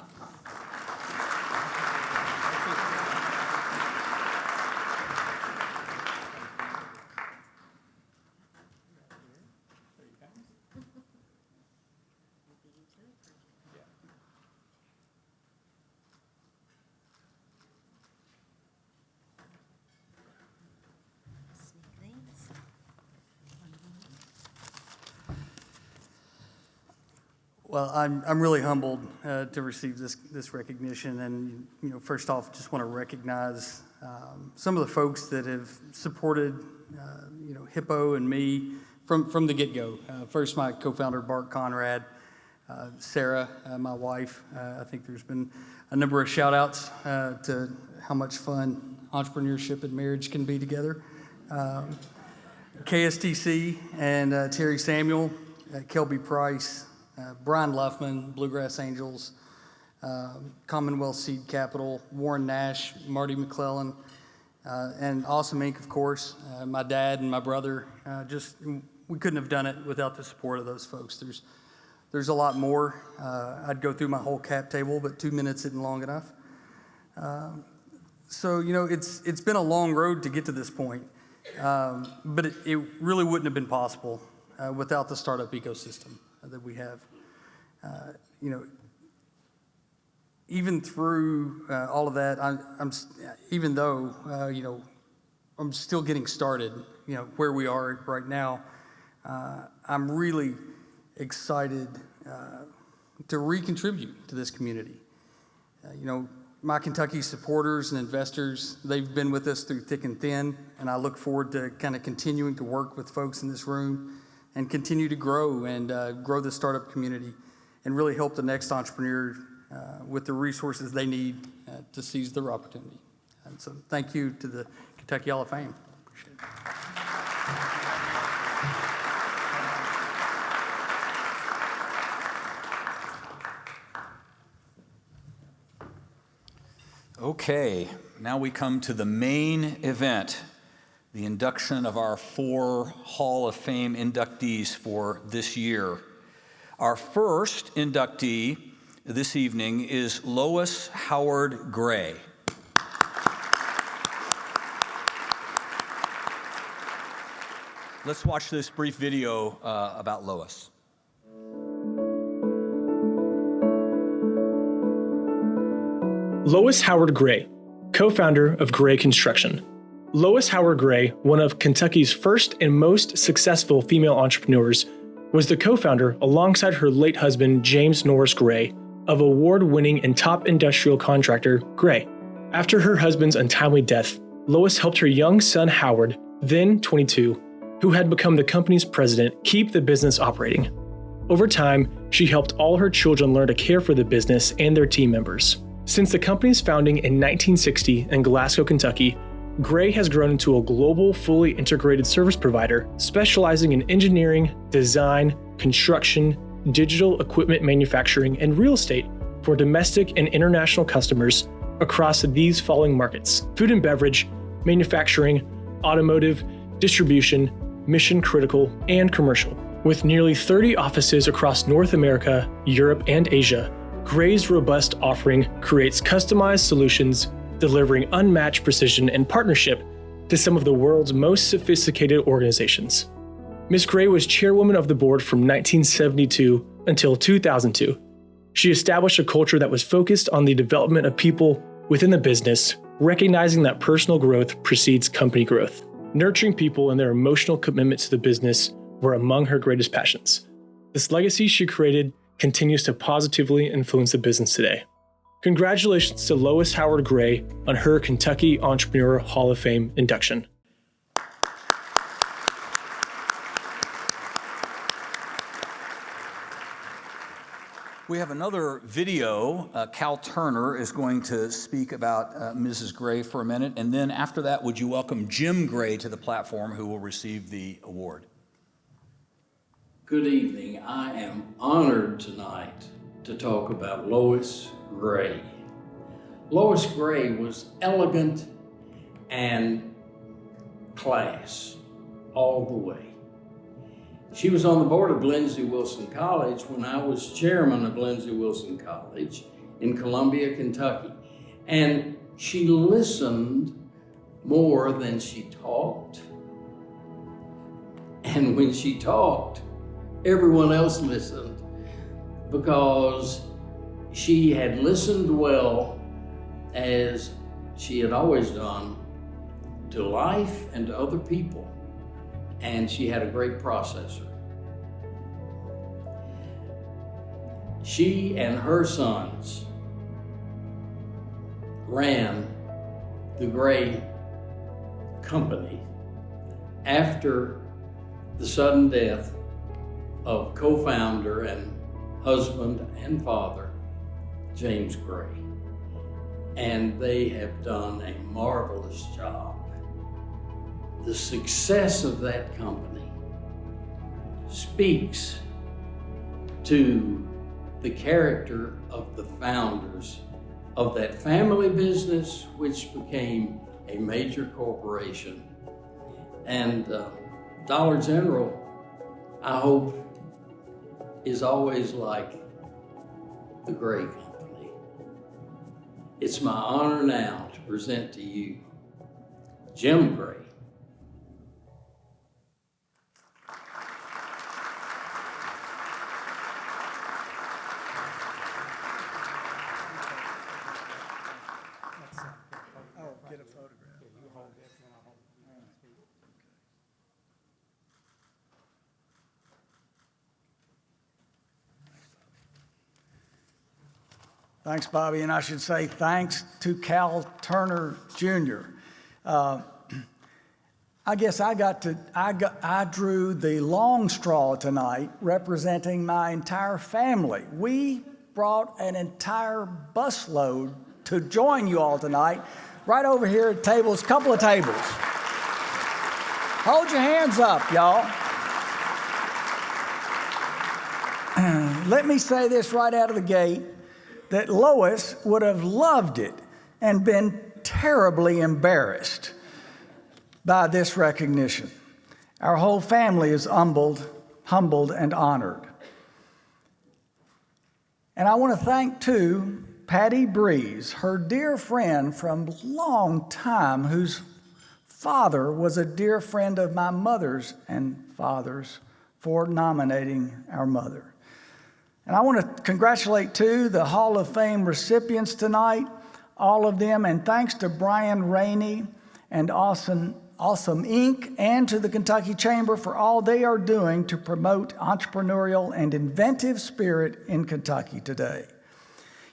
Well, I'm really humbled to receive this recognition, and first off, just want to recognize some of the folks that have supported Hippo and me from the get-go. First, my co-founder Bart Conrad, Sarah, my wife. I think there's been a number of shout-outs to how much fun entrepreneurship and marriage can be together. KSTC and Terry Samuel, Kelby Price. Brian Luffman, Bluegrass Angels, Commonwealth Seed Capital, Warren Nash, Marty McClellan, and Awesome Inc., of course, my dad and my brother. We couldn't have done it without the support of those folks. There's a lot more. I'd go through my whole cap table, but 2 minutes isn't long enough. So it's been a long road to get to this point, but it really wouldn't have been possible without the startup ecosystem that we have. Even through all of that, even though I'm still getting started, where we are right now, I'm really excited to recontribute to this community. my Kentucky supporters and investors, they've been with us through thick and thin, and I look forward to kind of continuing to work with folks in this room and continue to grow and grow the startup community and really help the next entrepreneur with the resources they need to seize their opportunity. And so thank you to the Kentucky Hall of Fame. Appreciate it.
Okay, now we come to the main event, the induction of our 4 Hall of Fame inductees for this year. Our first inductee this evening is Lois Howard Gray. Let's watch this brief video about Lois.
Lois Howard Gray, co-founder of Gray Construction. Lois Howard Gray, one of Kentucky's first and most successful female entrepreneurs, was the co-founder alongside her late husband, James Norris Gray, of award-winning and top industrial contractor Gray. After her husband's untimely death, Lois helped her young son Howard, then 22, who had become the company's president, keep the business operating. Over time, she helped all her children learn to care for the business and their team members. Since the company's founding in 1960 in Glasgow, Kentucky, Gray has grown into a global, fully integrated service provider specializing in engineering, design, construction, digital equipment manufacturing, and real estate for domestic and international customers across these following markets: food and beverage, manufacturing, automotive, distribution, mission critical, and commercial. With nearly 30 offices across North America, Europe, and Asia, Gray's robust offering creates customized solutions, delivering unmatched precision and partnership to some of the world's most sophisticated organizations. Ms. Gray was chairwoman of the board from 1972 until 2002. She established a culture that was focused on the development of people within the business, recognizing that personal growth precedes company growth. Nurturing people and their emotional commitment to the business were among her greatest passions. This legacy she created continues to positively influence the business today. Congratulations to Lois Howard Gray on her Kentucky Entrepreneur Hall of Fame induction.
We have another video. Cal Turner is going to speak about Mrs. Gray for a minute, and then after that, would you welcome Jim Gray to the platform, who will receive the award.
Good evening. I am honored tonight to talk about Lois Gray. Lois Gray was elegant and class all the way. She was on the board of Lindsey Wilson College when I was chairman of Lindsey Wilson College in Columbia, Kentucky. And she listened more than she talked. And when she talked, everyone else listened, because she had listened well, as she had always done, to life and to other people. And she had a great processor. She and her sons ran the Gray Company after the sudden death of co-founder and husband and father, James Gray. And they have done a marvelous job. The success of that company speaks to the character of the founders of that family business, which became a major corporation. And Dollar General, I hope, is always like the Gray Company. It's my honor now to present to you Jim Gray.
Thanks, Bobby, and I should say thanks to Cal Turner Jr. I guess I drew the long straw tonight, representing my entire family. We brought an entire busload to join you all tonight, right over here at tables, couple of tables. Hold your hands up, y'all. Let me say this right out of the gate, that Lois would have loved it and been terribly embarrassed by this recognition. Our whole family is humbled and honored. And I want to thank, too, Patty Breeze, her dear friend from long time, whose father was a dear friend of my mother's and father's, for nominating our mother. And I want to congratulate, too, the Hall of Fame recipients tonight, all of them, and thanks to Brian Rainey and Awesome Inc., and to the Kentucky Chamber for all they are doing to promote entrepreneurial and inventive spirit in Kentucky today.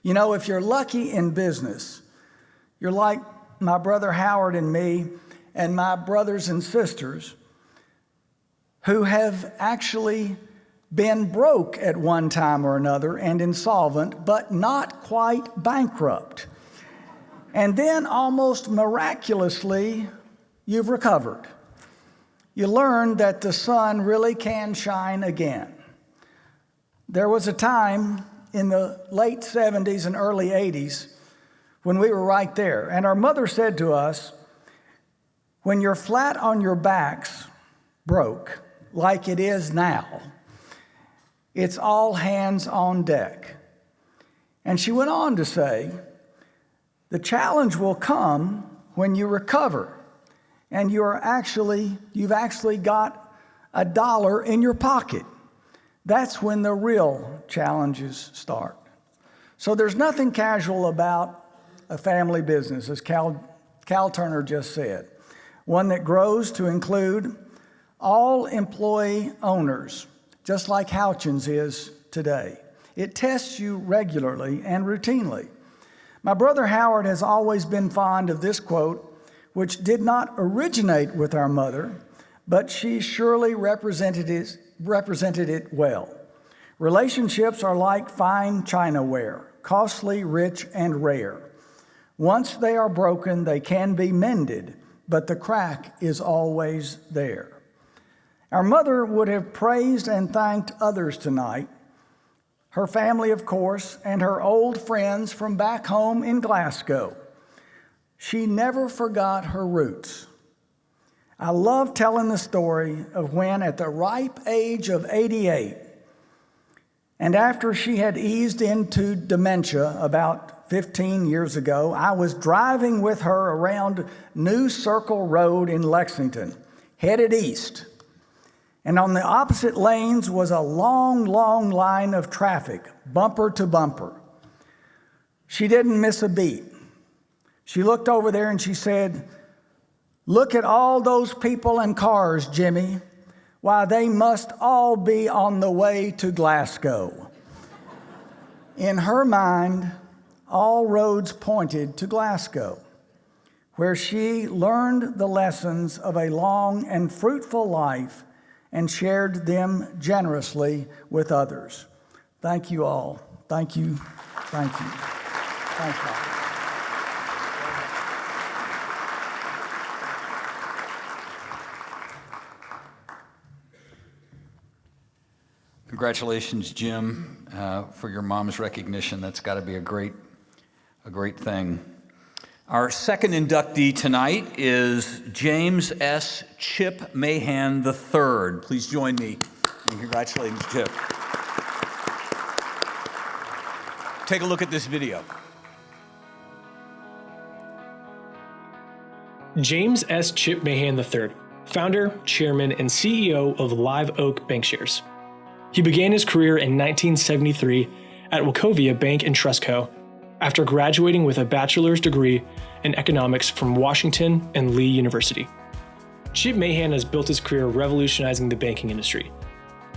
You know, if you're lucky in business, you're like my brother Howard and me and my brothers and sisters who have actually been broke at one time or another and insolvent, but not quite bankrupt. And then almost miraculously, you've recovered. You learned that the sun really can shine again. There was a time in the late 70s and early 80s when we were right there. And our mother said to us, when you're flat on your backs, broke, like it is now, it's all hands on deck. And she went on to say, the challenge will come when you recover and you've actually got $1 in your pocket. That's when the real challenges start. So there's nothing casual about a family business, as Cal Turner just said. One that grows to include all employee owners, just like Houchins is today. It tests you regularly and routinely. My brother Howard has always been fond of this quote, which did not originate with our mother, but she surely represented it well. Relationships are like fine chinaware, costly, rich, and rare. Once they are broken, they can be mended, but the crack is always there. Our mother would have praised and thanked others tonight, her family, of course, and her old friends from back home in Glasgow. She never forgot her roots. I love telling the story of when, at the ripe age of 88, and after she had eased into dementia about 15 years ago, I was driving with her around New Circle Road in Lexington, headed east. And on the opposite lanes was a long, long line of traffic, bumper to bumper. She didn't miss a beat. She looked over there and she said, "Look at all those people and cars, Jimmy. Why, they must all be on the way to Glasgow." In her mind, all roads pointed to Glasgow, where she learned the lessons of a long and fruitful life and shared them generously with others. Thank you all. Thank you. Thank you. Thank you.
Congratulations, Jim, for your mom's recognition. That's got to be a great thing. Our second inductee tonight is James S. Chip Mahan III. Please join me in congratulating Chip. Take a look at this video.
James S. Chip Mahan III, founder, chairman, and CEO of Live Oak Bankshares. He began his career in 1973 at Wachovia Bank and Trust Co. after graduating with a bachelor's degree in economics from Washington and Lee University. Chip Mahan has built his career revolutionizing the banking industry.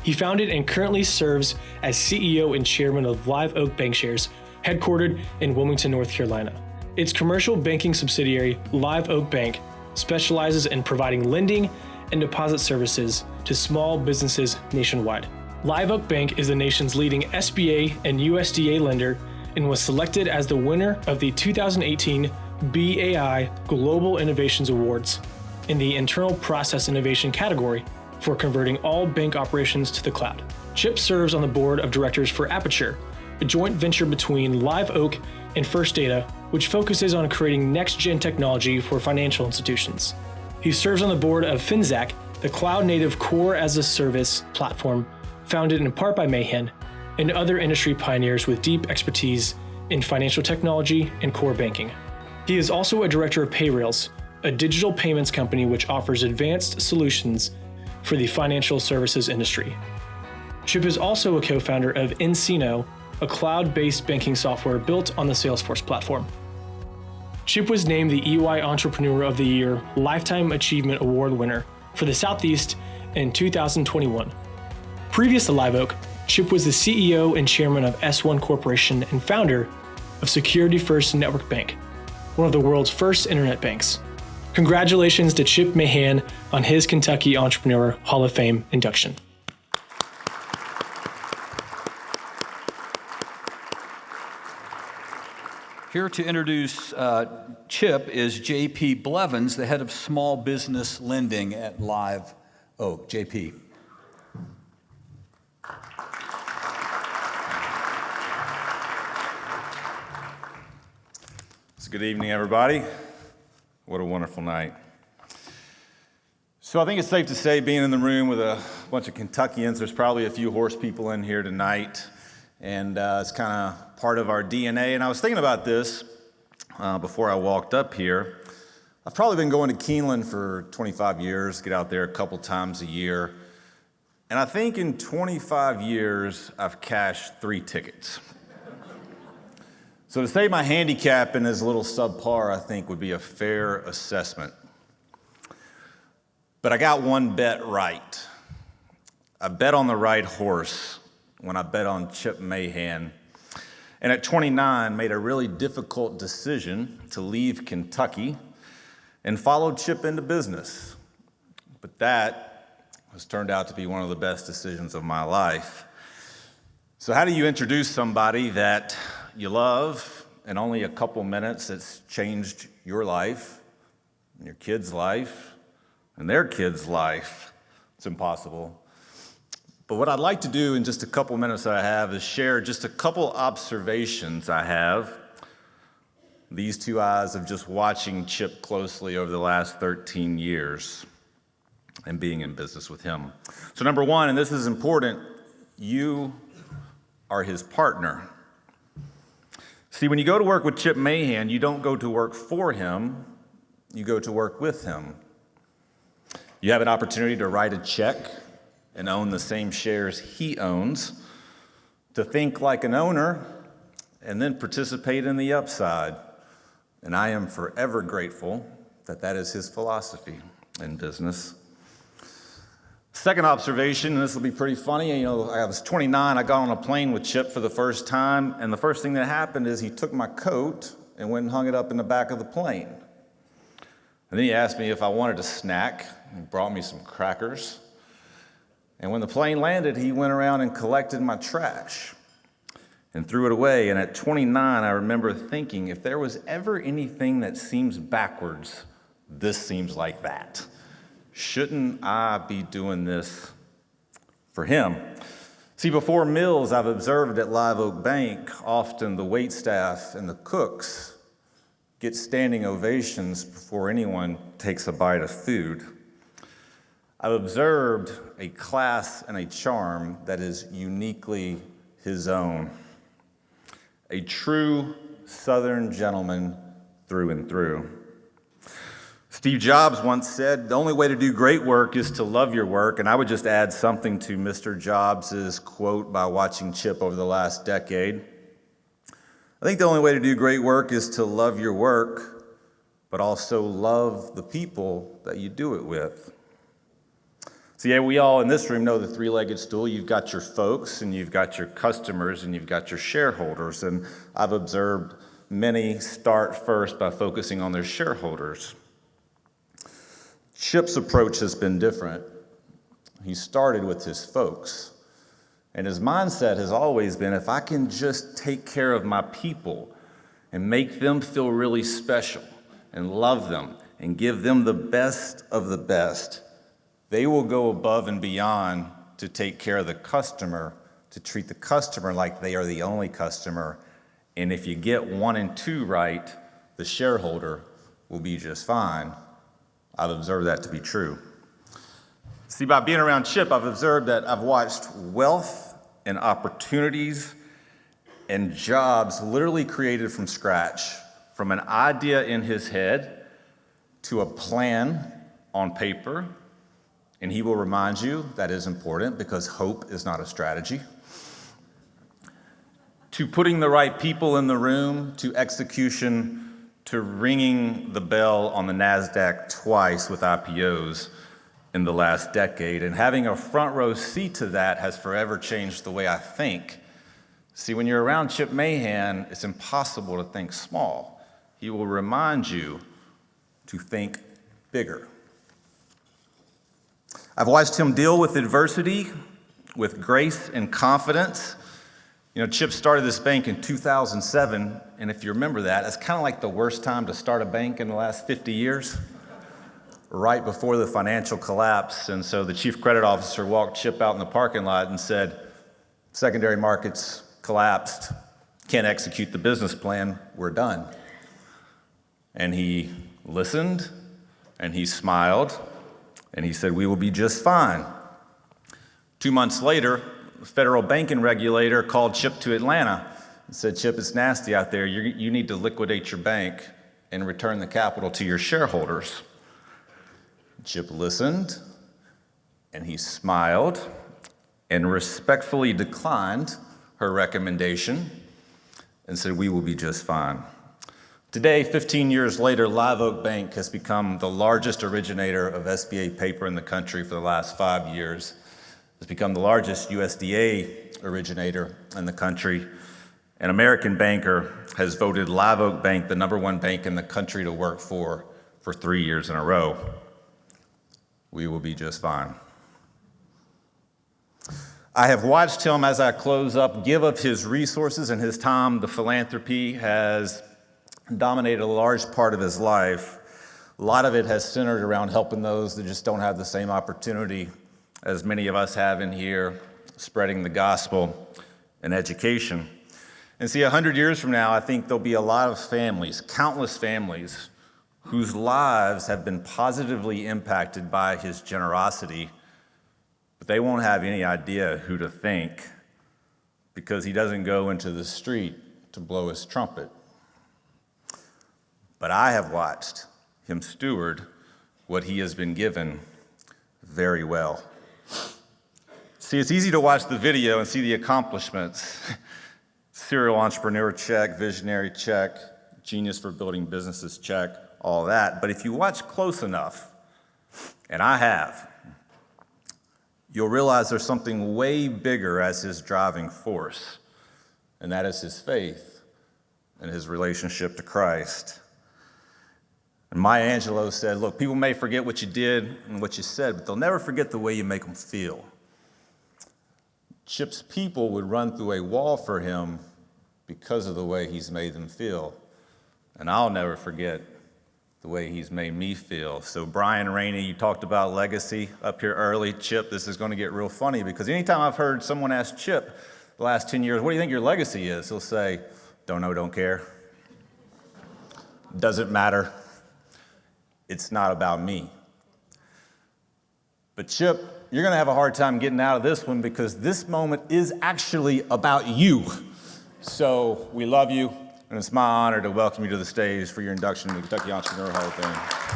He founded and currently serves as CEO and chairman of Live Oak Bankshares, headquartered in Wilmington, North Carolina. Its commercial banking subsidiary, Live Oak Bank, specializes in providing lending and deposit services to small businesses nationwide. Live Oak Bank is the nation's leading SBA and USDA lender and was selected as the winner of the 2018 BAI Global Innovations Awards in the Internal Process Innovation category for converting all bank operations to the cloud. Chip serves on the board of directors for Aperture, a joint venture between Live Oak and First Data, which focuses on creating next-gen technology for financial institutions. He serves on the board of Finxact, the cloud-native core-as-a-service platform founded in part by Mahan and other industry pioneers with deep expertise in financial technology and core banking. He is also a director of Payrailz, a digital payments company which offers advanced solutions for the financial services industry. Chip is also a co-founder of nCino, a cloud-based banking software built on the Salesforce platform. Chip was named the EY Entrepreneur of the Year Lifetime Achievement Award winner for the Southeast in 2021. Previous to Live Oak, Chip was the CEO and chairman of S1 Corporation and founder of Security First Network Bank, one of the world's first internet banks. Congratulations to Chip Mahan on his Kentucky Entrepreneur Hall of Fame induction.
Here to introduce Chip is J.P. Blevins, the head of small business lending at Live Oak. J.P.
So good evening, everybody. What a wonderful night. So I think it's safe to say, being in the room with a bunch of Kentuckians, there's probably a few horse people in here tonight, and it's kind of part of our DNA. And I was thinking about this before I walked up here. I've probably been going to Keeneland for 25 years, get out there a couple times a year. And I think in 25 years, I've cashed 3 tickets. So to say my handicapping is a little subpar, I think would be a fair assessment. But I got one bet right. I bet on the right horse when I bet on Chip Mahan. And at 29, made a really difficult decision to leave Kentucky and follow Chip into business. But that has turned out to be one of the best decisions of my life. So how do you introduce somebody that you love in only a couple minutes that's changed your life, and your kid's life, and their kid's life? It's impossible. But what I'd like to do in just a couple minutes that I have is share just a couple observations I have, these 2 eyes of just watching Chip closely over the last 13 years and being in business with him. So number one, and this is important, you are his partner. See, when you go to work with Chip Mahan, you don't go to work for him, you go to work with him. You have an opportunity to write a check and own the same shares he owns, to think like an owner, and then participate in the upside. And I am forever grateful that that is his philosophy in business. Second observation, and this will be pretty funny, I was 29, I got on a plane with Chip for the first time, and the first thing that happened is he took my coat and went and hung it up in the back of the plane. And then he asked me if I wanted a snack, and brought me some crackers. And when the plane landed, he went around and collected my trash and threw it away. And at 29, I remember thinking, if there was ever anything that seems backwards, this seems like that. Shouldn't I be doing this for him? See, before meals, I've observed at Live Oak Bank, often the waitstaff and the cooks get standing ovations before anyone takes a bite of food. I've observed a class and a charm that is uniquely his own. A true Southern gentleman through and through. Steve Jobs once said, the only way to do great work is to love your work, and I would just add something to Mr. Jobs' quote by watching Chip over the last decade. I think the only way to do great work is to love your work, but also love the people that you do it with. So yeah, we all in this room know the three-legged stool. You've got your folks, and you've got your customers, and you've got your shareholders. And I've observed many start first by focusing on their shareholders. Chip's approach has been different. He started with his folks. And his mindset has always been, if I can just take care of my people and make them feel really special and love them and give them the best of the best, they will go above and beyond to take care of the customer, to treat the customer like they are the only customer. And if you get 1 and 2 right, the shareholder will be just fine. I've observed that to be true. See, by being around Chip, I've observed that I've watched wealth and opportunities and jobs literally created from scratch, from an idea in his head to a plan on paper. And he will remind you that is important because hope is not a strategy. To putting the right people in the room, to execution, to ringing the bell on the NASDAQ twice with IPOs in the last decade. And having a front row seat to that has forever changed the way I think. See, when you're around Chip Mahan, it's impossible to think small. He will remind you to think bigger. I've watched him deal with adversity with grace and confidence. You know, Chip started this bank in 2007, and if you remember that, it's kind of like the worst time to start a bank in the last 50 years, right before the financial collapse. And so the chief credit officer walked Chip out in the parking lot and said, secondary markets collapsed, can't execute the business plan, we're done. And he listened, and he smiled, and he said, we will be just fine. 2 months later, the federal banking regulator called Chip to Atlanta and said, Chip, it's nasty out there. You need to liquidate your bank and return the capital to your shareholders. Chip listened, and he smiled and respectfully declined her recommendation and said, we will be just fine. Today, 15 years later, Live Oak Bank has become the largest originator of SBA paper in the country for the last 5 years. It's become the largest USDA originator in the country. An American Banker has voted Live Oak Bank the #1 bank in the country to work for 3 years in a row. We will be just fine. I have watched him, as I close up, give of his resources and his time. The philanthropy has dominated a large part of his life. A lot of it has centered around helping those that just don't have the same opportunity as many of us have in here, spreading the gospel and education. And see, 100 years from now, I think there'll be a lot of families, countless families, whose lives have been positively impacted by his generosity, but they won't have any idea who to thank because he doesn't go into the street to blow his trumpet. But I have watched him steward what he has been given very well. See, it's easy to watch the video and see the accomplishments. Serial entrepreneur check, visionary check, genius for building businesses check, all that. But if you watch close enough, and I have, you'll realize there's something way bigger as his driving force, and that is his faith and his relationship to Christ. And Maya Angelou said, look, people may forget what you did and what you said, but they'll never forget the way you make them feel. Chip's people would run through a wall for him because of the way he's made them feel. And I'll never forget the way he's made me feel. So Brian Rainey, you talked about legacy up here early. Chip, this is going to get real funny because anytime I've heard someone ask Chip the last 10 years, what do you think your legacy is? He'll say, don't know, don't care. Doesn't matter. It's not about me. But Chip, you're going to have a hard time getting out of this one because this moment is actually about you. So we love you, and it's my honor to welcome you to the stage for your induction to the Kentucky Entrepreneur Hall of Fame.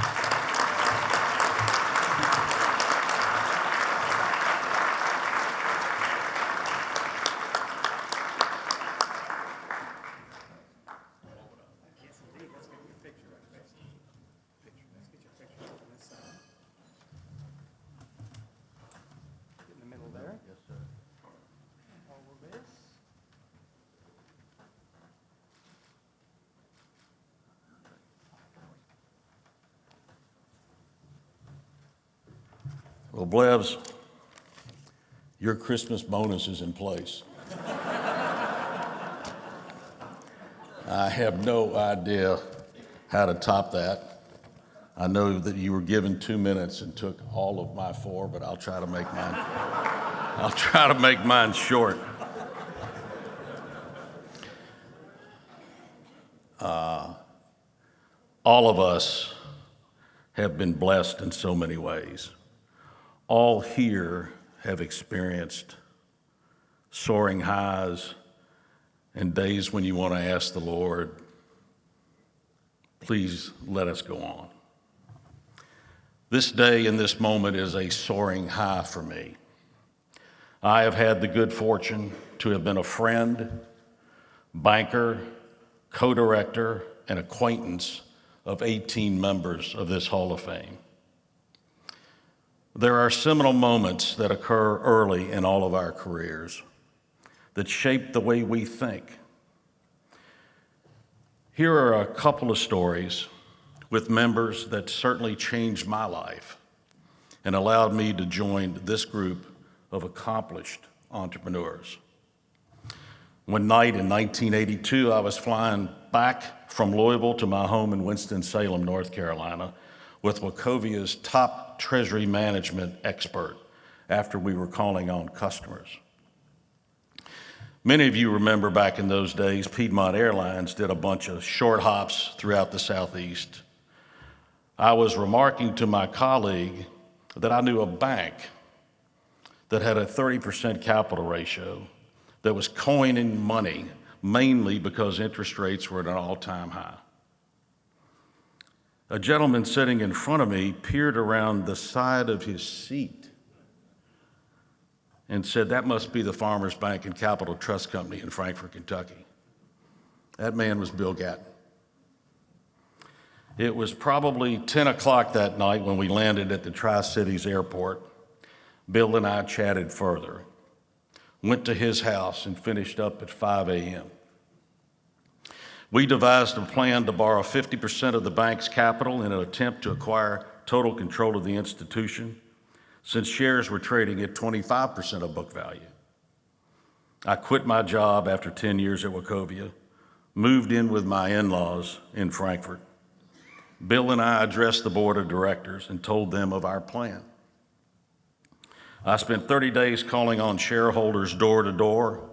Well, Blevs, your Christmas bonus is in place. I have no idea how to top that. I know that you were given 2 minutes and took all of my 4, but I'll try to make mine short. All of us have been blessed in so many ways. All here have experienced soaring highs and days when you want to ask the Lord, please let us go on. This day and this moment is a soaring high for me. I have had the good fortune to have been a friend, banker, co-director, and acquaintance of 18 members of this Hall of Fame. There are seminal moments that occur early in all of our careers that shape the way we think. Here are a couple of stories with members that certainly changed my life and allowed me to join this group of accomplished entrepreneurs. One night in 1982, I was flying back from Louisville to my home in Winston-Salem, North Carolina, with Wachovia's top treasury management expert after we were calling on customers. Many of you remember back in those days, Piedmont Airlines did a bunch of short hops throughout the Southeast. I was remarking to my colleague that I knew a bank that had a 30% capital ratio that was coining money mainly because interest rates were at an all-time high. A gentleman sitting in front of me peered around the side of his seat and said, "That must be the Farmers Bank and Capital Trust Company in Frankfort, Kentucky." That man was Bill Gatton. It was probably 10 o'clock that night when we landed at the Tri-Cities airport. Bill and I chatted further, went to his house, and finished up at 5 a.m. We devised a plan to borrow 50% of the bank's capital in an attempt to acquire total control of the institution, since shares were trading at 25% of book value. I quit my job after 10 years at Wachovia, moved in with my in-laws in Frankfort. Bill and I addressed the board of directors and told them of our plan. I spent 30 days calling on shareholders door to door.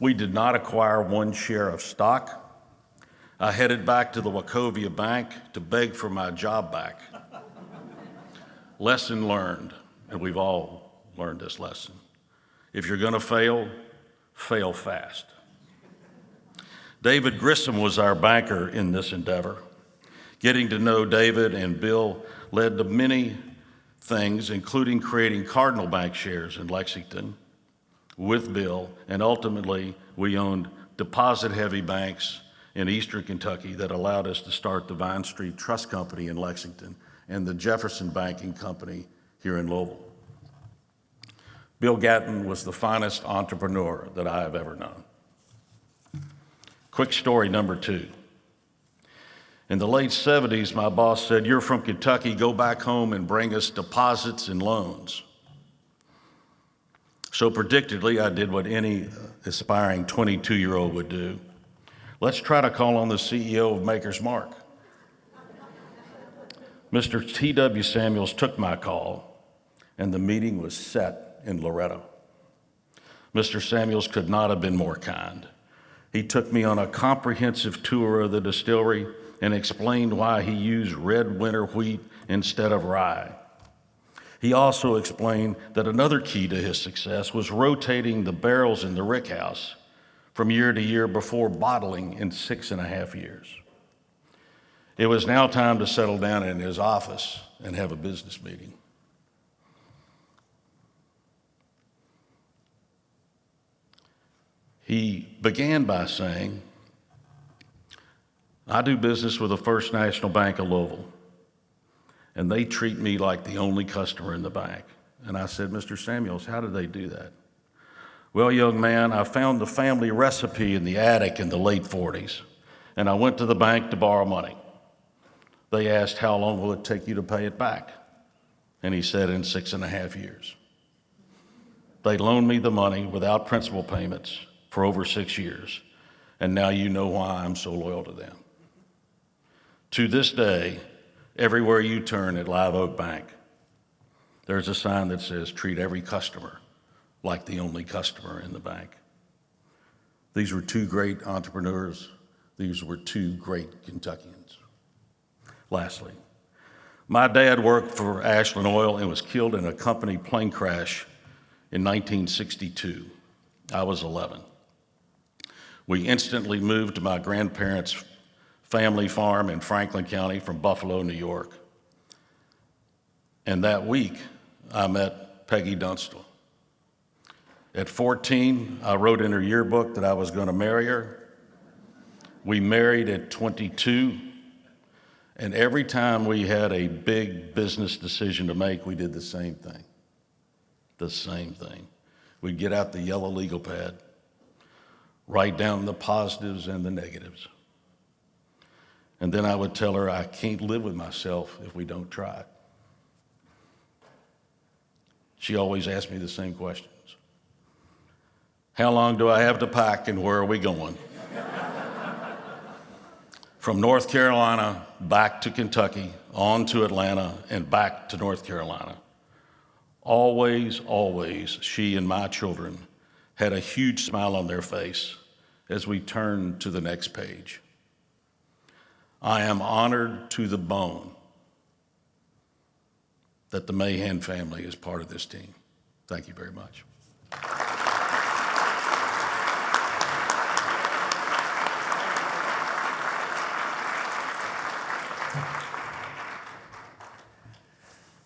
We did not acquire one share of stock. I headed back to the Wachovia Bank to beg for my job back. Lesson learned, and we've all learned this lesson. If you're going to fail, fail fast. David Grissom was our banker in this endeavor. Getting to know David and Bill led to many things, including creating Cardinal Bank shares in Lexington with Bill, and ultimately we owned deposit-heavy banks in Eastern Kentucky that allowed us to start the Vine Street Trust Company in Lexington and the Jefferson Banking Company here in Louisville. Bill Gatton was the finest entrepreneur that I have ever known. Quick story number 2. In the late 70s, my boss said, "You're from Kentucky, go back home and bring us deposits and loans." So predictably, I did what any aspiring 22-year-old would do. Let's try to call on the CEO of Maker's Mark. Mr. T.W. Samuels took my call, and the meeting was set in Loretto. Mr. Samuels could not have been more kind. He took me on a comprehensive tour of the distillery and explained why he used red winter wheat instead of rye. He also explained that another key to his success was rotating the barrels in the rick house from year to year before bottling in 6.5 years. It was now time to settle down in his office and have a business meeting. He began by saying, "I do business with the First National Bank of Louisville, and they treat me like the only customer in the bank." And I said, "Mr. Samuels, how did they do that?" "Well, young man, I found the family recipe in the attic in the late 40s, and I went to the bank to borrow money. They asked, 'How long will it take you to pay it back?' And he said, in 6.5 years. They loaned me the money without principal payments for over 6 years, and now you know why I'm so loyal to them. To this day, everywhere you turn at Live Oak Bank, there's a sign that says, treat every customer like the only customer in the bank. These were two great entrepreneurs. These were two great Kentuckians. Lastly, my dad worked for Ashland Oil and was killed in a company plane crash in 1962. I was 11. We instantly moved to my grandparents' family farm in Franklin County from Buffalo, New York. And that week, I met Peggy Dunstall. At 14, I wrote in her yearbook that I was going to marry her. We married at 22, and every time we had a big business decision to make, we did the same thing. The same thing. We'd get out the yellow legal pad, write down the positives and the negatives. And then I would tell her, I can't live with myself if we don't try it. She always asked me the same questions. How long do I have to pack and where are we going? From North Carolina back to Kentucky, on to Atlanta, and back to North Carolina. Always, always, she and my children had a huge smile on their face as we turned to the next page. I am honored to the bone that the Mahan family is part of this team. Thank you very much.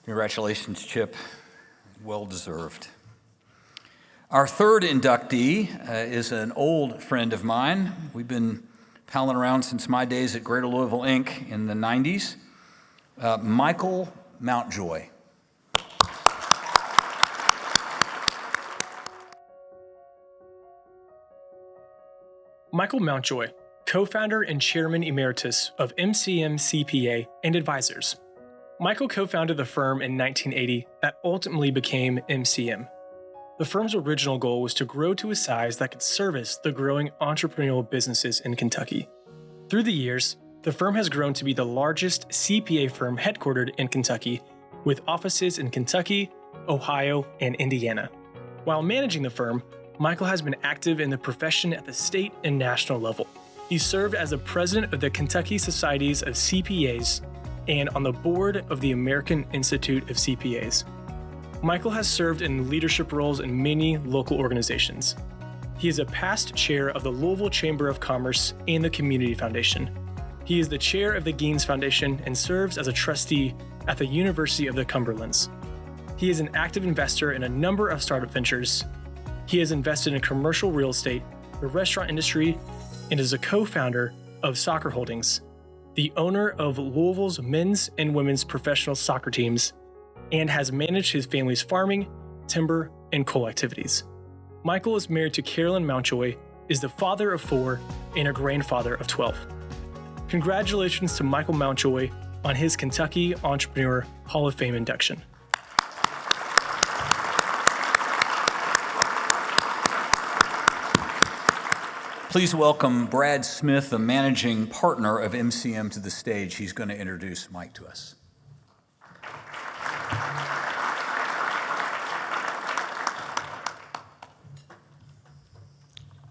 Congratulations, Chip. Well deserved. Our third inductee is an old friend of mine. We've been palling around since my days at Greater Louisville, Inc. in the 90s. Michael Mountjoy.
Michael Mountjoy, co-founder and chairman emeritus of MCM CPA and Advisors. Michael co-founded the firm in 1980 that ultimately became MCM. The firm's original goal was to grow to a size that could service the growing entrepreneurial businesses in Kentucky. Through the years, the firm has grown to be the largest CPA firm headquartered in Kentucky, with offices in Kentucky, Ohio, and Indiana. While managing the firm, Michael has been active in the profession at the state and national level. He served as the president of the Kentucky Societies of CPAs and on the board of the American Institute of CPAs. Michael has served in leadership roles in many local organizations. He is a past chair of the Louisville Chamber of Commerce and the Community Foundation. He is the chair of the Gaines Foundation and serves as a trustee at the University of the Cumberlands. He is an active investor in a number of startup ventures. He has invested in commercial real estate, the restaurant industry, and is a co-founder of Soccer Holdings, the owner of Louisville's men's and women's professional soccer teams, and has managed his family's farming, timber, and coal activities. Michael is married to Carolyn Mountjoy, is the father of 4, and a grandfather of 12. Congratulations to Michael Mountjoy on his Kentucky Entrepreneur Hall of Fame induction.
Please welcome Brad Smith, the managing partner of MCM, to the stage. He's going to introduce Mike to us.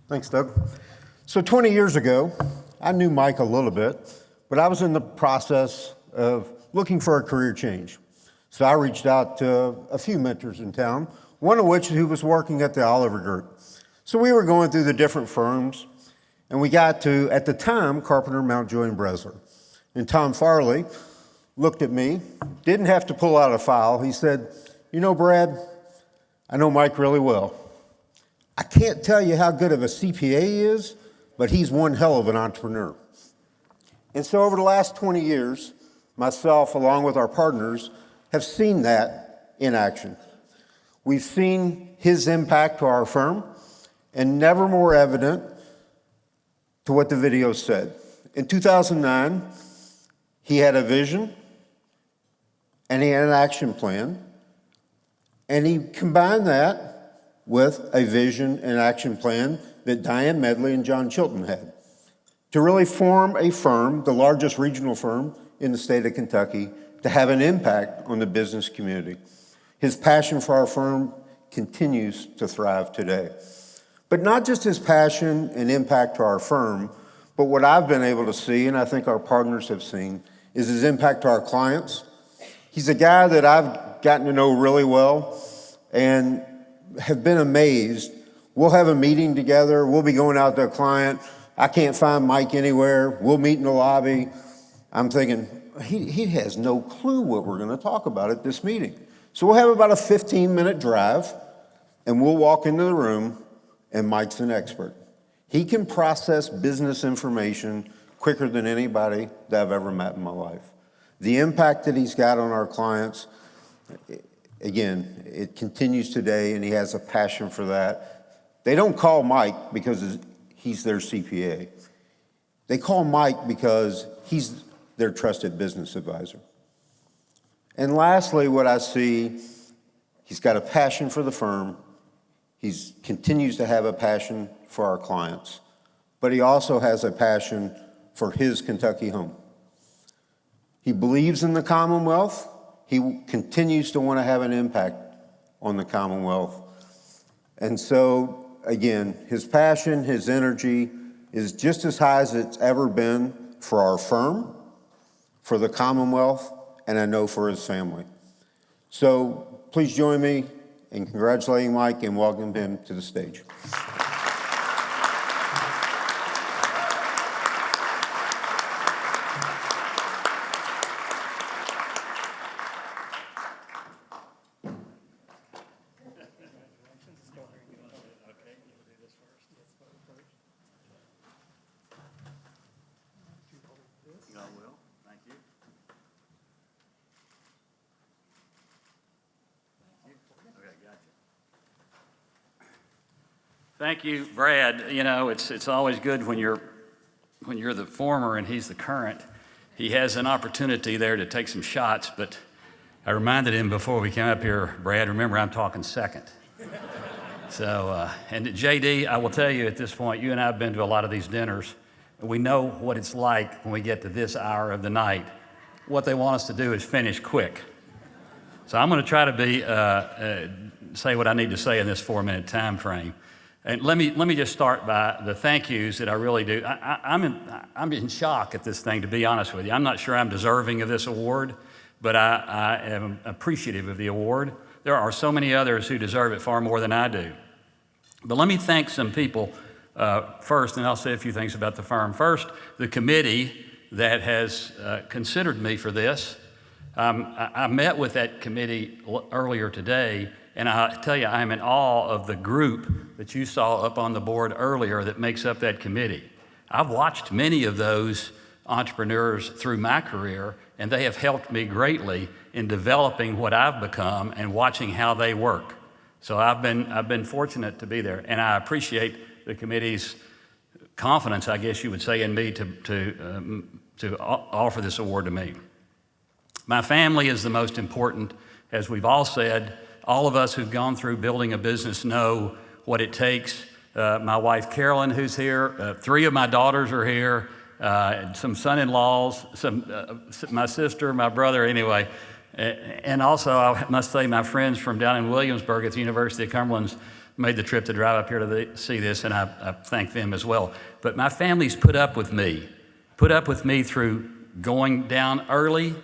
Thanks, Doug. So 20 years ago, I knew Mike a little bit, but I was in the process of looking for a career change. So I reached out to a few mentors in town, one of which who was working at the Oliver Group. So we were going through the different firms, and we got to, at the time, Carpenter, Mountjoy, and Bresler. And Tom Farley looked at me, didn't have to pull out a file. He said, "You know, Brad, I know Mike really well. I can't tell you how good of a CPA he is, but he's one hell of an entrepreneur." And so over the last 20 years, myself, along with our partners, have seen that in action. We've seen his impact to our firm, and never more evident to what the video said. In 2009, he had a vision, and he had an action plan, and he combined that with a vision and action plan that Diane Medley and John Chilton had to really form a firm, the largest regional firm in the state of Kentucky, to have an impact on the business community. His passion for our firm continues to thrive today. But not just his passion and impact to our firm, but what I've been able to see, and I think our partners have seen, is his impact to our clients. He's a guy that I've gotten to know really well and have been amazed. We'll have a meeting together. We'll be going out to a client. I can't find Mike anywhere. We'll meet in the lobby. I'm thinking, he has no clue what we're going to talk about at this meeting. So we'll have about a 15-minute drive, and we'll walk into the room, and Mike's an expert. He can process business information quicker than anybody that I've ever met in my life. The impact that he's got on our clients, again, it continues today, and he has a passion for that. They don't call Mike because he's their CPA. They call Mike because he's their trusted business advisor. And lastly, what I see, he's got a passion for the firm. He continues to have a passion for our clients, but he also has a passion for his Kentucky home. He believes in the Commonwealth. He continues to want to have an impact on the Commonwealth. And so, again, his passion, his energy is just as high as it's ever been for our firm, for the Commonwealth, and I know for his family. So please join me in congratulating Mike and welcome him to the stage.
Thank you, Brad. You know, it's always good when you're the former and he's the current. He has an opportunity there to take some shots, but I reminded him before we came up here, Brad, remember I'm talking second. So, and JD, I will tell you at this point, you and I have been to a lot of these dinners, and we know what it's like when we get to this hour of the night. What they want us to do is finish quick. So I'm going to try to say what I need to say in this 4-minute time frame. And let me just start by the thank yous that I really do. I'm in shock at this thing, to be honest with you. I'm not sure I'm deserving of this award, but I am appreciative of the award. There are so many others who deserve it far more than I do. But let me thank some people first, and I'll say a few things about the firm. First, the committee that has considered me for this. I met with that committee earlier today, and I tell you, I'm in awe of the group that you saw up on the board earlier that makes up that committee. I've watched many of those entrepreneurs through my career, and they have helped me greatly in developing what I've become and watching how they work. So I've been fortunate to be there, and I appreciate the committee's confidence, I guess you would say, in me to offer this award to me. My family is the most important, as we've all said. All of us who've gone through building a business know what it takes. My wife, Carolyn, who's here, 3 of my daughters are here, some son-in-laws, my sister, my brother, anyway. And also, I must say, my friends from down in Williamsburg at the University of Cumberland's made the trip to drive up here to see this, and I thank them as well. But my family's put up with me through going down early,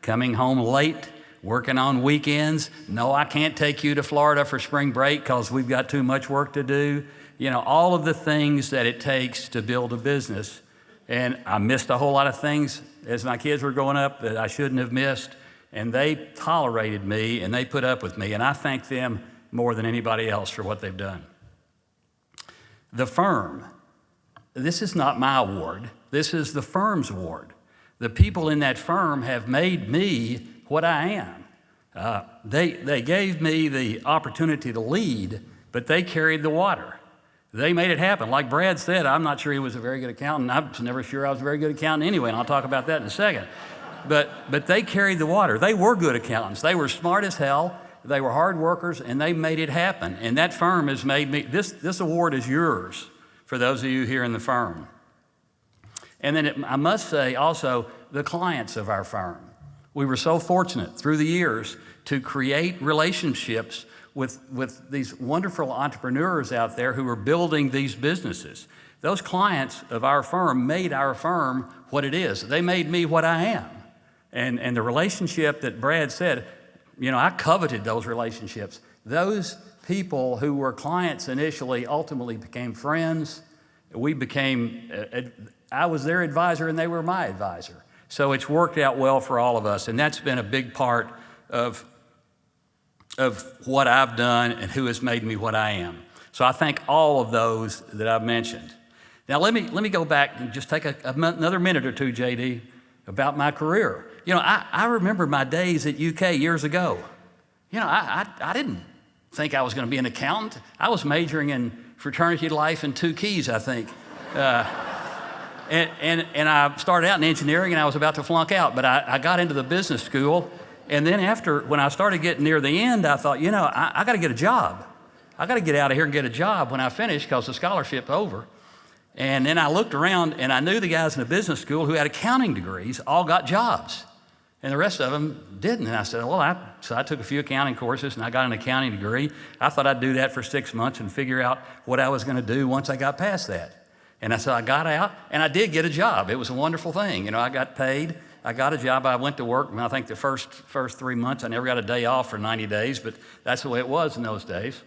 coming home late, working on weekends. No, I can't take you to Florida for spring break because we've got too much work to do. You know, all of the things that it takes to build a business. And I missed a whole lot of things as my kids were growing up that I shouldn't have missed. And they tolerated me and they put up with me. And I thank them more than anybody else for what they've done. The firm, this is not my award. This is the firm's award. The people in that firm have made me what I am. They gave me the opportunity to lead, but they carried the water. They made it happen. Like Brad said, I'm not sure he was a very good accountant. I was never sure I was a very good accountant anyway, and I'll talk about that in a second.
But they carried the water. They were good accountants. They were smart as hell. They were hard workers, and they made it happen. And that firm has made me, this award is yours for those of you here in the firm. And then I must say also the clients of our firm. We were so fortunate through the years to create relationships with these wonderful entrepreneurs out there who are building these businesses. Those clients of our firm made our firm what it is. They made me what I am. And the relationship that Brad said, you know, I coveted those relationships. Those people who were clients initially ultimately became friends. We became, I was their advisor and they were my advisor. So it's worked out well for all of us. And that's been a big part of what I've done and who has made me what I am. So I thank all of those that I've mentioned. Now let me go back and just take another minute or two, JD, about my career. You know, I remember my days at UK years ago. You know, I didn't think I was going to be an accountant. I was majoring in fraternity life and 2 keys, I think. And I started out in engineering and I was about to flunk out, but I got into the business school. And then when I started getting near the end, I thought, you know, I got to get a job. I got to get out of here and get a job when I finish because the scholarship's over. And then I looked around and I knew the guys in the business school who had accounting degrees all got jobs. And the rest of them didn't. And I said, well, so I took a few accounting courses and I got an accounting degree. I thought I'd do that for 6 months and figure out what I was going to do once I got past that. And so I got out and I did get a job. It was a wonderful thing. You know, I got paid. I got a job. I went to work. I think the first 3 months, I never got a day off for 90 days, but that's the way it was in those days.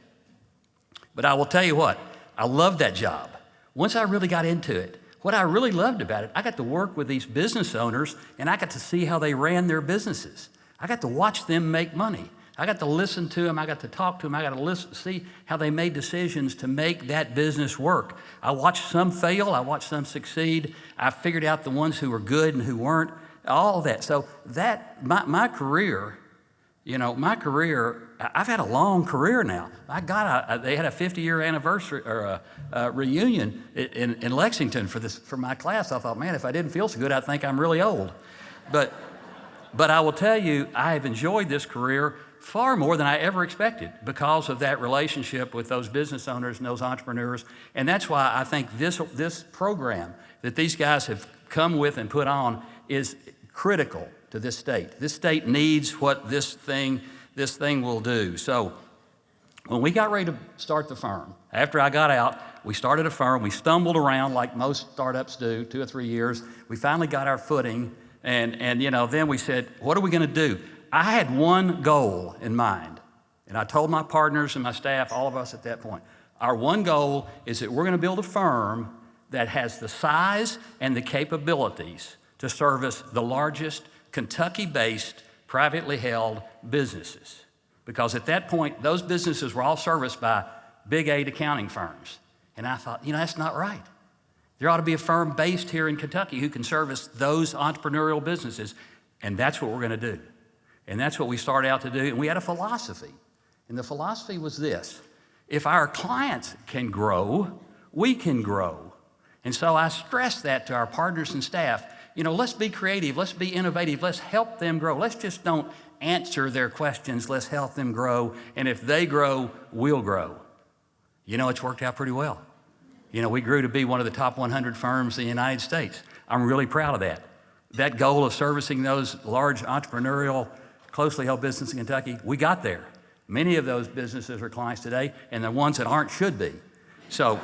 But I will tell you what, I loved that job. Once I really got into it, what I really loved about it, I got to work with these business owners and I got to see how they ran their businesses. I got to watch them make money. I got to listen to them. I got to talk to them. I got to see how they made decisions to make that business work. I watched some fail. I watched some succeed. I figured out the ones who were good and who weren't, all of that. So my career, you know, I've had a long career now. My God, they had a 50-year anniversary or a reunion in Lexington for my class. I thought, man, if I didn't feel so good, I'd think I'm really old. But I will tell you, I have enjoyed this career far more than I ever expected because of that relationship with those business owners and those entrepreneurs. And that's why I think this program that these guys have come with and put on is critical to this state. This state needs what this thing will do. So when we got ready to start the firm, after I got out, we started a firm. We stumbled around like most startups do, 2 or 3 years. We finally got our footing, and you know, then we said, what are we going to do? I had one goal in mind, and I told my partners and my staff, all of us at that point, our one goal is that we're going to build a firm that has the size and the capabilities to service the largest Kentucky-based, privately held businesses. Because at that point, those businesses were all serviced by Big 8 accounting firms. And I thought, you know, that's not right. There ought to be a firm based here in Kentucky who can service those entrepreneurial businesses. And that's what we're going to do. And that's what we started out to do. And we had a philosophy. And the philosophy was this: if our clients can grow, we can grow. And so I stressed that to our partners and staff. You know, let's be creative, let's be innovative, let's help them grow. Let's just don't answer their questions, let's help them grow. And if they grow, we'll grow. You know, it's worked out pretty well. You know, we grew to be one of the top 100 firms in the United States. I'm really proud of that. That goal of servicing those large entrepreneurial, closely held businesses in Kentucky, we got there. Many of those businesses are clients today, and the ones that aren't should be. So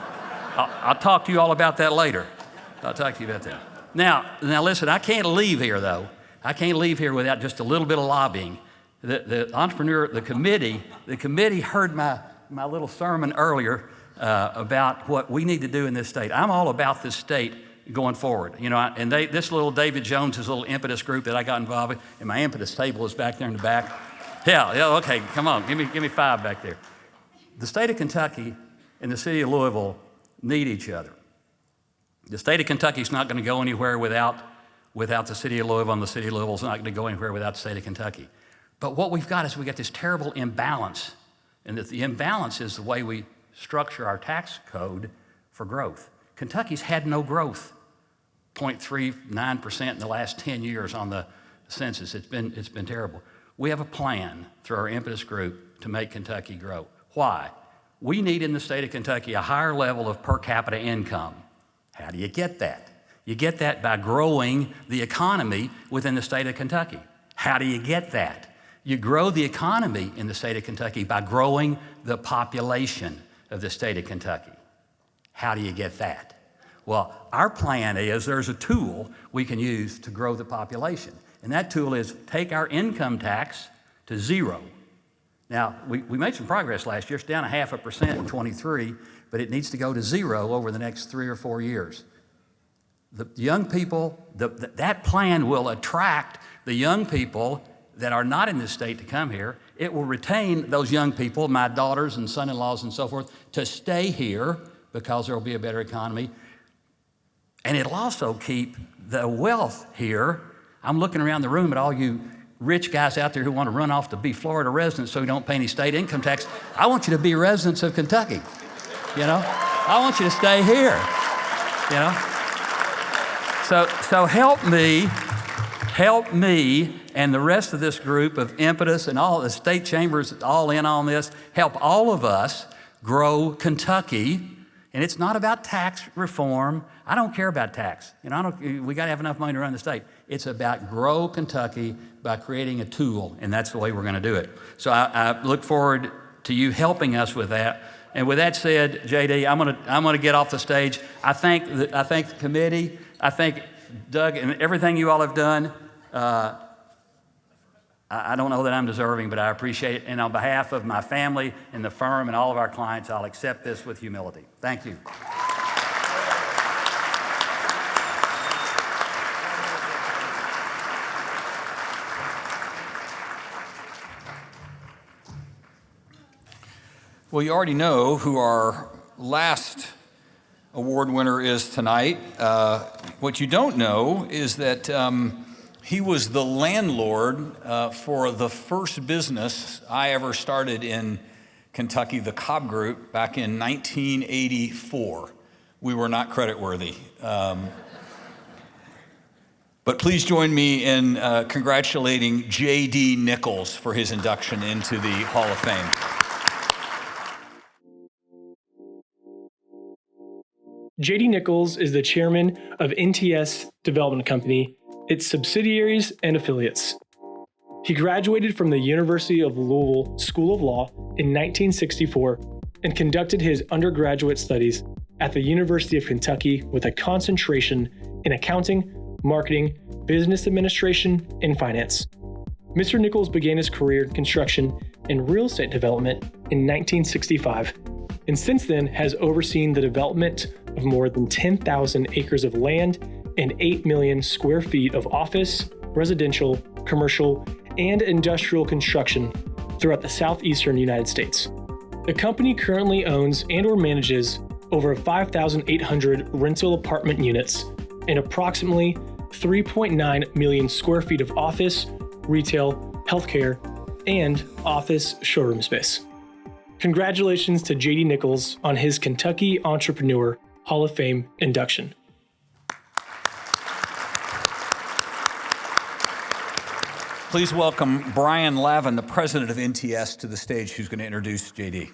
I'll talk to you all about that later. I'll talk to you about that. Now listen, I can't leave here, though. I can't leave here without just a little bit of lobbying. The committee heard my little sermon earlier about what we need to do in this state. I'm all about this state going forward. You know, this little David Jones's little impetus group that I got involved with, and my impetus table is back there in the back. Yeah, okay, come on, give me 5 back there. The state of Kentucky and the city of Louisville need each other. The state of Kentucky is not going to go anywhere without the city of Louisville, and the city of Louisville is not going to go anywhere without the state of Kentucky. But what we've got is we got this terrible imbalance, and that the imbalance is the way we structure our tax code for growth. Kentucky's had no growth, 0.39% in the last 10 years on the census. It's been terrible. We have a plan through our Impetus group to make Kentucky grow. Why? We need in the state of Kentucky a higher level of per capita income. How do you get that? You get that by growing the economy within the state of Kentucky. How do you get that? You grow the economy in the state of Kentucky by growing the population of the state of Kentucky. How do you get that? Well, our plan is there's a tool we can use to grow the population. And that tool is take our income tax to zero. Now, we made some progress last year. It's down 0.5% in 23, but it needs to go to zero over the next 3 or 4 years. The young people, that plan will attract the young people that are not in this state to come here. It will retain those young people, my daughters and son-in-laws and so forth, to stay here because there will be a better economy. And it'll also keep the wealth here. I'm looking around the room at all you rich guys out there who want to run off to be Florida residents so you don't pay any state income tax. I want you to be residents of Kentucky, you know? I want you to stay here, you know? So help me and the rest of this group of Impetus and all the state chambers all in on this, help all of us grow Kentucky. And it's not about tax reform. I don't care about tax. You know, we got to have enough money to run the state. It's about grow Kentucky by creating a tool, and that's the way we're going to do it. So I look forward to you helping us with that. And with that said, JD, I'm going to get off the stage. I thank the committee. I thank Doug and everything you all have done. I don't know that I'm deserving, but I appreciate it. And on behalf of my family and the firm and all of our clients, I'll accept this with humility. Thank you.
Well, you already know who our last award winner is tonight. What you don't know is that he was the landlord for the first business I ever started in Kentucky, the Cobb Group, back in 1984. We were not creditworthy. But please join me in congratulating J.D. Nichols for his induction into the Hall of Fame.
J.D. Nichols is the chairman of NTS Development Company, its subsidiaries and affiliates. He graduated from the University of Louisville School of Law in 1964 and conducted his undergraduate studies at the University of Kentucky with a concentration in accounting, marketing, business administration, and finance. Mr. Nichols began his career in construction and real estate development in 1965, and since then has overseen the development of more than 10,000 acres of land and 8 million square feet of office, residential, commercial, and industrial construction throughout the southeastern United States. The company currently owns and/or manages over 5,800 rental apartment units and approximately 3.9 million square feet of office, retail, healthcare, and office showroom space. Congratulations to J.D. Nichols on his Kentucky Entrepreneur Hall of Fame induction.
Please welcome Brian Lavin, the president of NTS, to the stage, who's going to introduce J.D.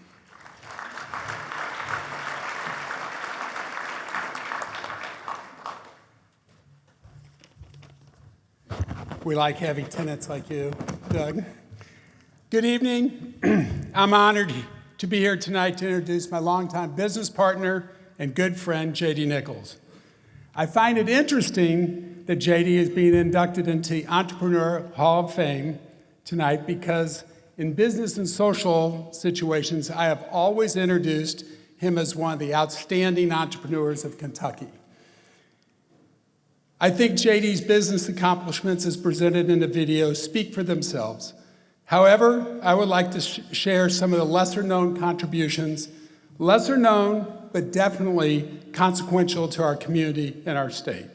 We like having tenants like you, Doug. Good evening. I'm honored to be here tonight to introduce my longtime business partner and good friend, J.D. Nichols. I find it interesting that J.D. is being inducted into the Entrepreneur Hall of Fame tonight because in business and social situations, I have always introduced him as one of the outstanding entrepreneurs of Kentucky. I think J.D.'s business accomplishments as presented in the video speak for themselves. However, I would like to share some of the lesser-known contributions, lesser known, but definitely consequential to our community and our state.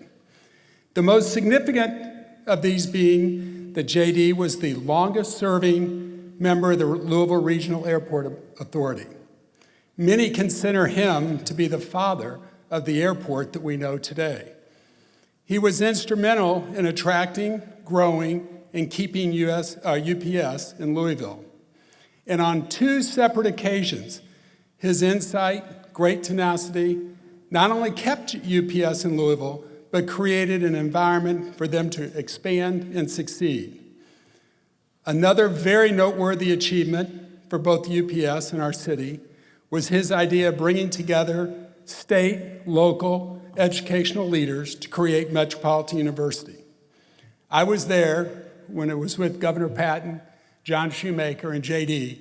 The most significant of these being that J.D. was the longest-serving member of the Louisville Regional Airport Authority. Many consider him to be the father of the airport that we know today. He was instrumental in attracting, growing, and keeping UPS in Louisville. And on 2 separate occasions, his insight, great tenacity, not only kept UPS in Louisville, but created an environment for them to expand and succeed. Another very noteworthy achievement for both UPS and our city was his idea of bringing together state, local, educational leaders to create Metropolitan University. I was there when it was with Governor Patton, John Shoemaker, and JD,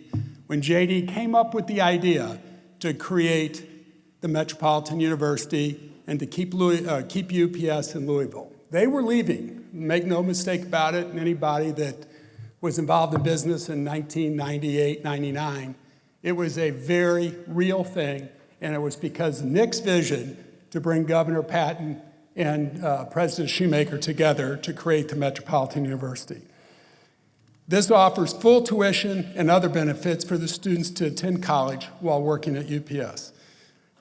when JD came up with the idea to create the Metropolitan University and to keep UPS in Louisville. They were leaving, make no mistake about it, and anybody that was involved in business in 1998, 99, it was a very real thing, and it was because of Nick's vision to bring Governor Patton and President Shoemaker together to create the Metropolitan University. This offers full tuition and other benefits for the students to attend college while working at UPS.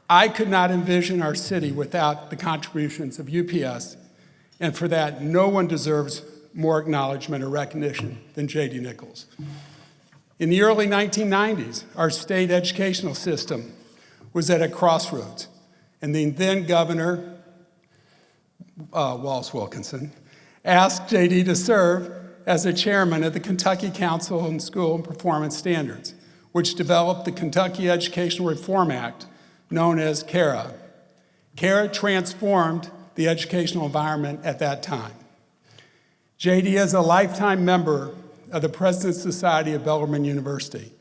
I could not envision our city without the contributions of UPS, and for that, no one deserves more acknowledgement or recognition than J.D. Nichols. In the early 1990s, our state educational system was at a crossroads, and the then governor, Wallace Wilkinson, asked J.D. to serve as a chairman of the Kentucky Council on School and Performance Standards, which developed the Kentucky Educational Reform Act, known as CARA. CARA transformed the educational environment at that time. JD is a lifetime member of the President's Society of Bellarmine University,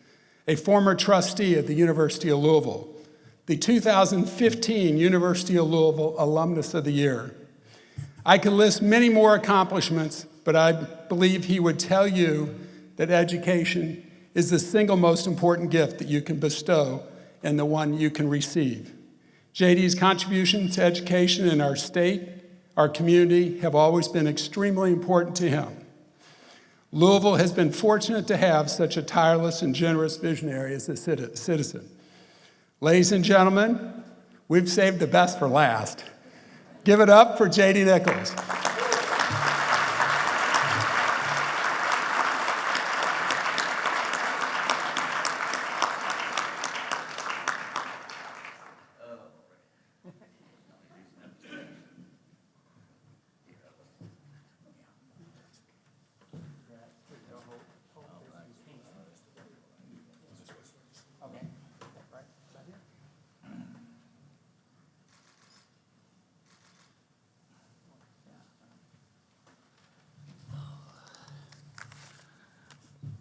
a former trustee at the University of Louisville, the 2015 University of Louisville Alumnus of the Year. I could list many more accomplishments, but I believe he would tell you that education is the single most important gift that you can bestow and the one you can receive. JD's contributions to education in our state, our community, have always been extremely important to him. Louisville has been fortunate to have such a tireless and generous visionary as a citizen. Ladies and gentlemen, we've saved the best for last. Give it up for J.D. Nichols.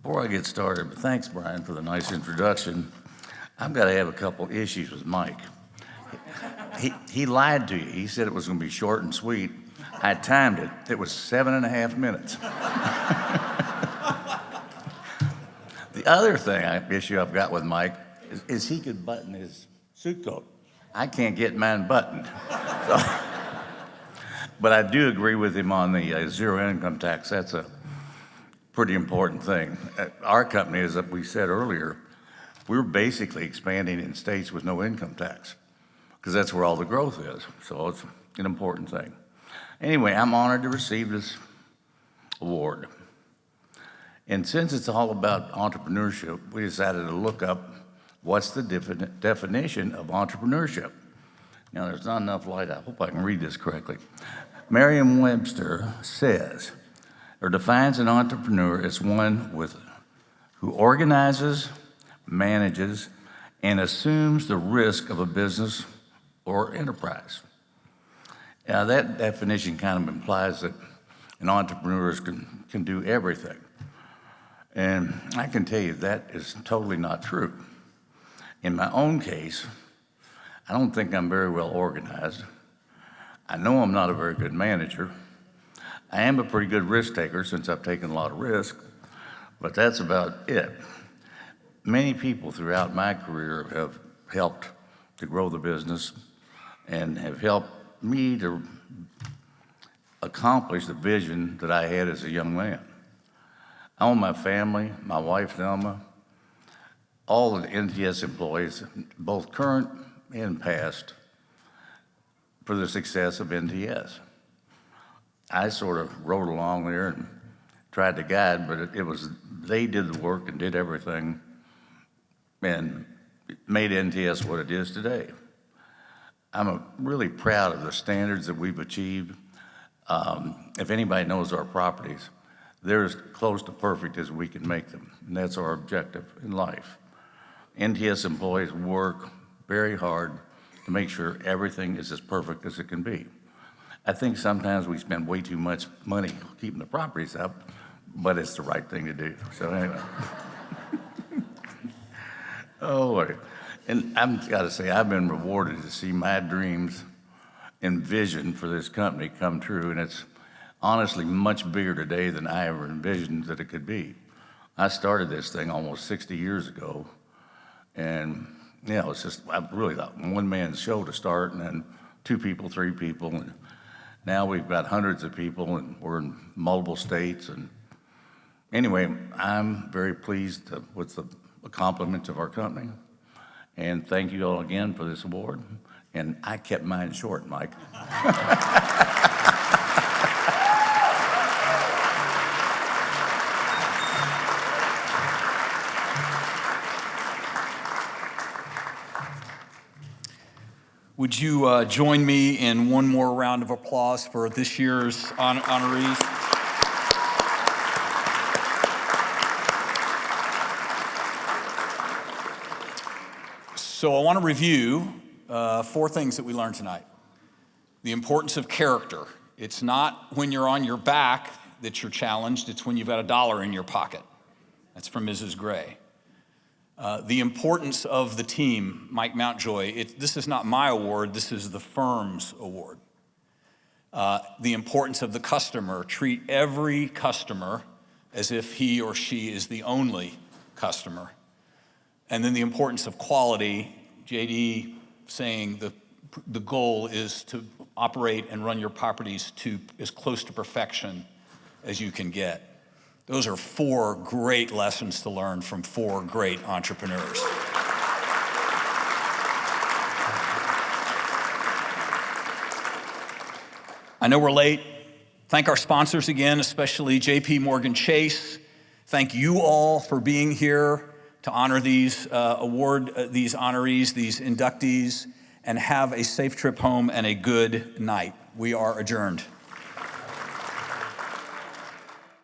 Before I get started, thanks, Brian, for the nice introduction. I've got to have a couple issues with Mike. He lied to you. He said it was going to be short and sweet. I timed it. It was 7.5 minutes. The other issue I've got with Mike is he could button his suit coat. I can't get mine buttoned. But I do agree with him on the zero income tax. That's a pretty important thing. Our company, as we said earlier, we're basically expanding in states with no income tax because that's where all the growth is. So it's an important thing. Anyway, I'm honored to receive this award. And since it's all about entrepreneurship, we decided to look up what's the definition of entrepreneurship. Now, there's not enough light. I hope I can read this correctly. Merriam-Webster says, or defines an entrepreneur as one who organizes, manages, and assumes the risk of a business or enterprise. Now, that definition kind of implies that an entrepreneur can do everything. And I can tell you that is totally not true. In my own case, I don't think I'm very well organized. I know I'm not a very good manager. I am a pretty good risk taker since I've taken a lot of risk, but that's about it. Many people throughout my career have helped to grow the business and have helped me to accomplish the vision that I had as a young man. I owe my family, my wife, Thelma, all of the NTS employees, both current and past, for the success of NTS.
I sort of rode along there and tried to guide, but it was, they did the work and did everything and made NTS what it is today. I'm really proud of the standards that we've achieved. If anybody knows our properties, they're as close to perfect as we can make them, and that's our objective in life. NTS employees work very hard to make sure everything is as perfect as it can be. I think sometimes we spend way too much money keeping the properties up, but it's the right thing to do. So anyway. Oh, Lord. And I've got to say, I've been rewarded to see my dreams and vision for this company come true, and it's honestly much bigger today than I ever envisioned that it could be. I started this thing almost 60 years ago, and it's just, I really thought one-man show to start, and then 2 people, 3 people, and now we've got hundreds of people, and we're in multiple states. And anyway, I'm very pleased with the accomplishments of our company, and thank you all again for this award. And I kept mine short, Mike.
Would you join me in one more round of applause for this year's honorees? So I want to review 4 things that we learned tonight. The importance of character. It's not when you're on your back that you're challenged, it's when you've got $1 in your pocket. That's from Mrs. Gray. The importance of the team, Mike Mountjoy. This is not my award, this is the firm's award. The importance of the customer. Treat every customer as if he or she is the only customer. And then the importance of quality. JD saying the goal is to operate and run your properties to as close to perfection as you can get. Those are 4 great lessons to learn from 4 great entrepreneurs. I know we're late. Thank our sponsors again, especially JP Morgan Chase. Thank you all for being here to honor these these honorees, these inductees, and have a safe trip home and a good night. We are adjourned.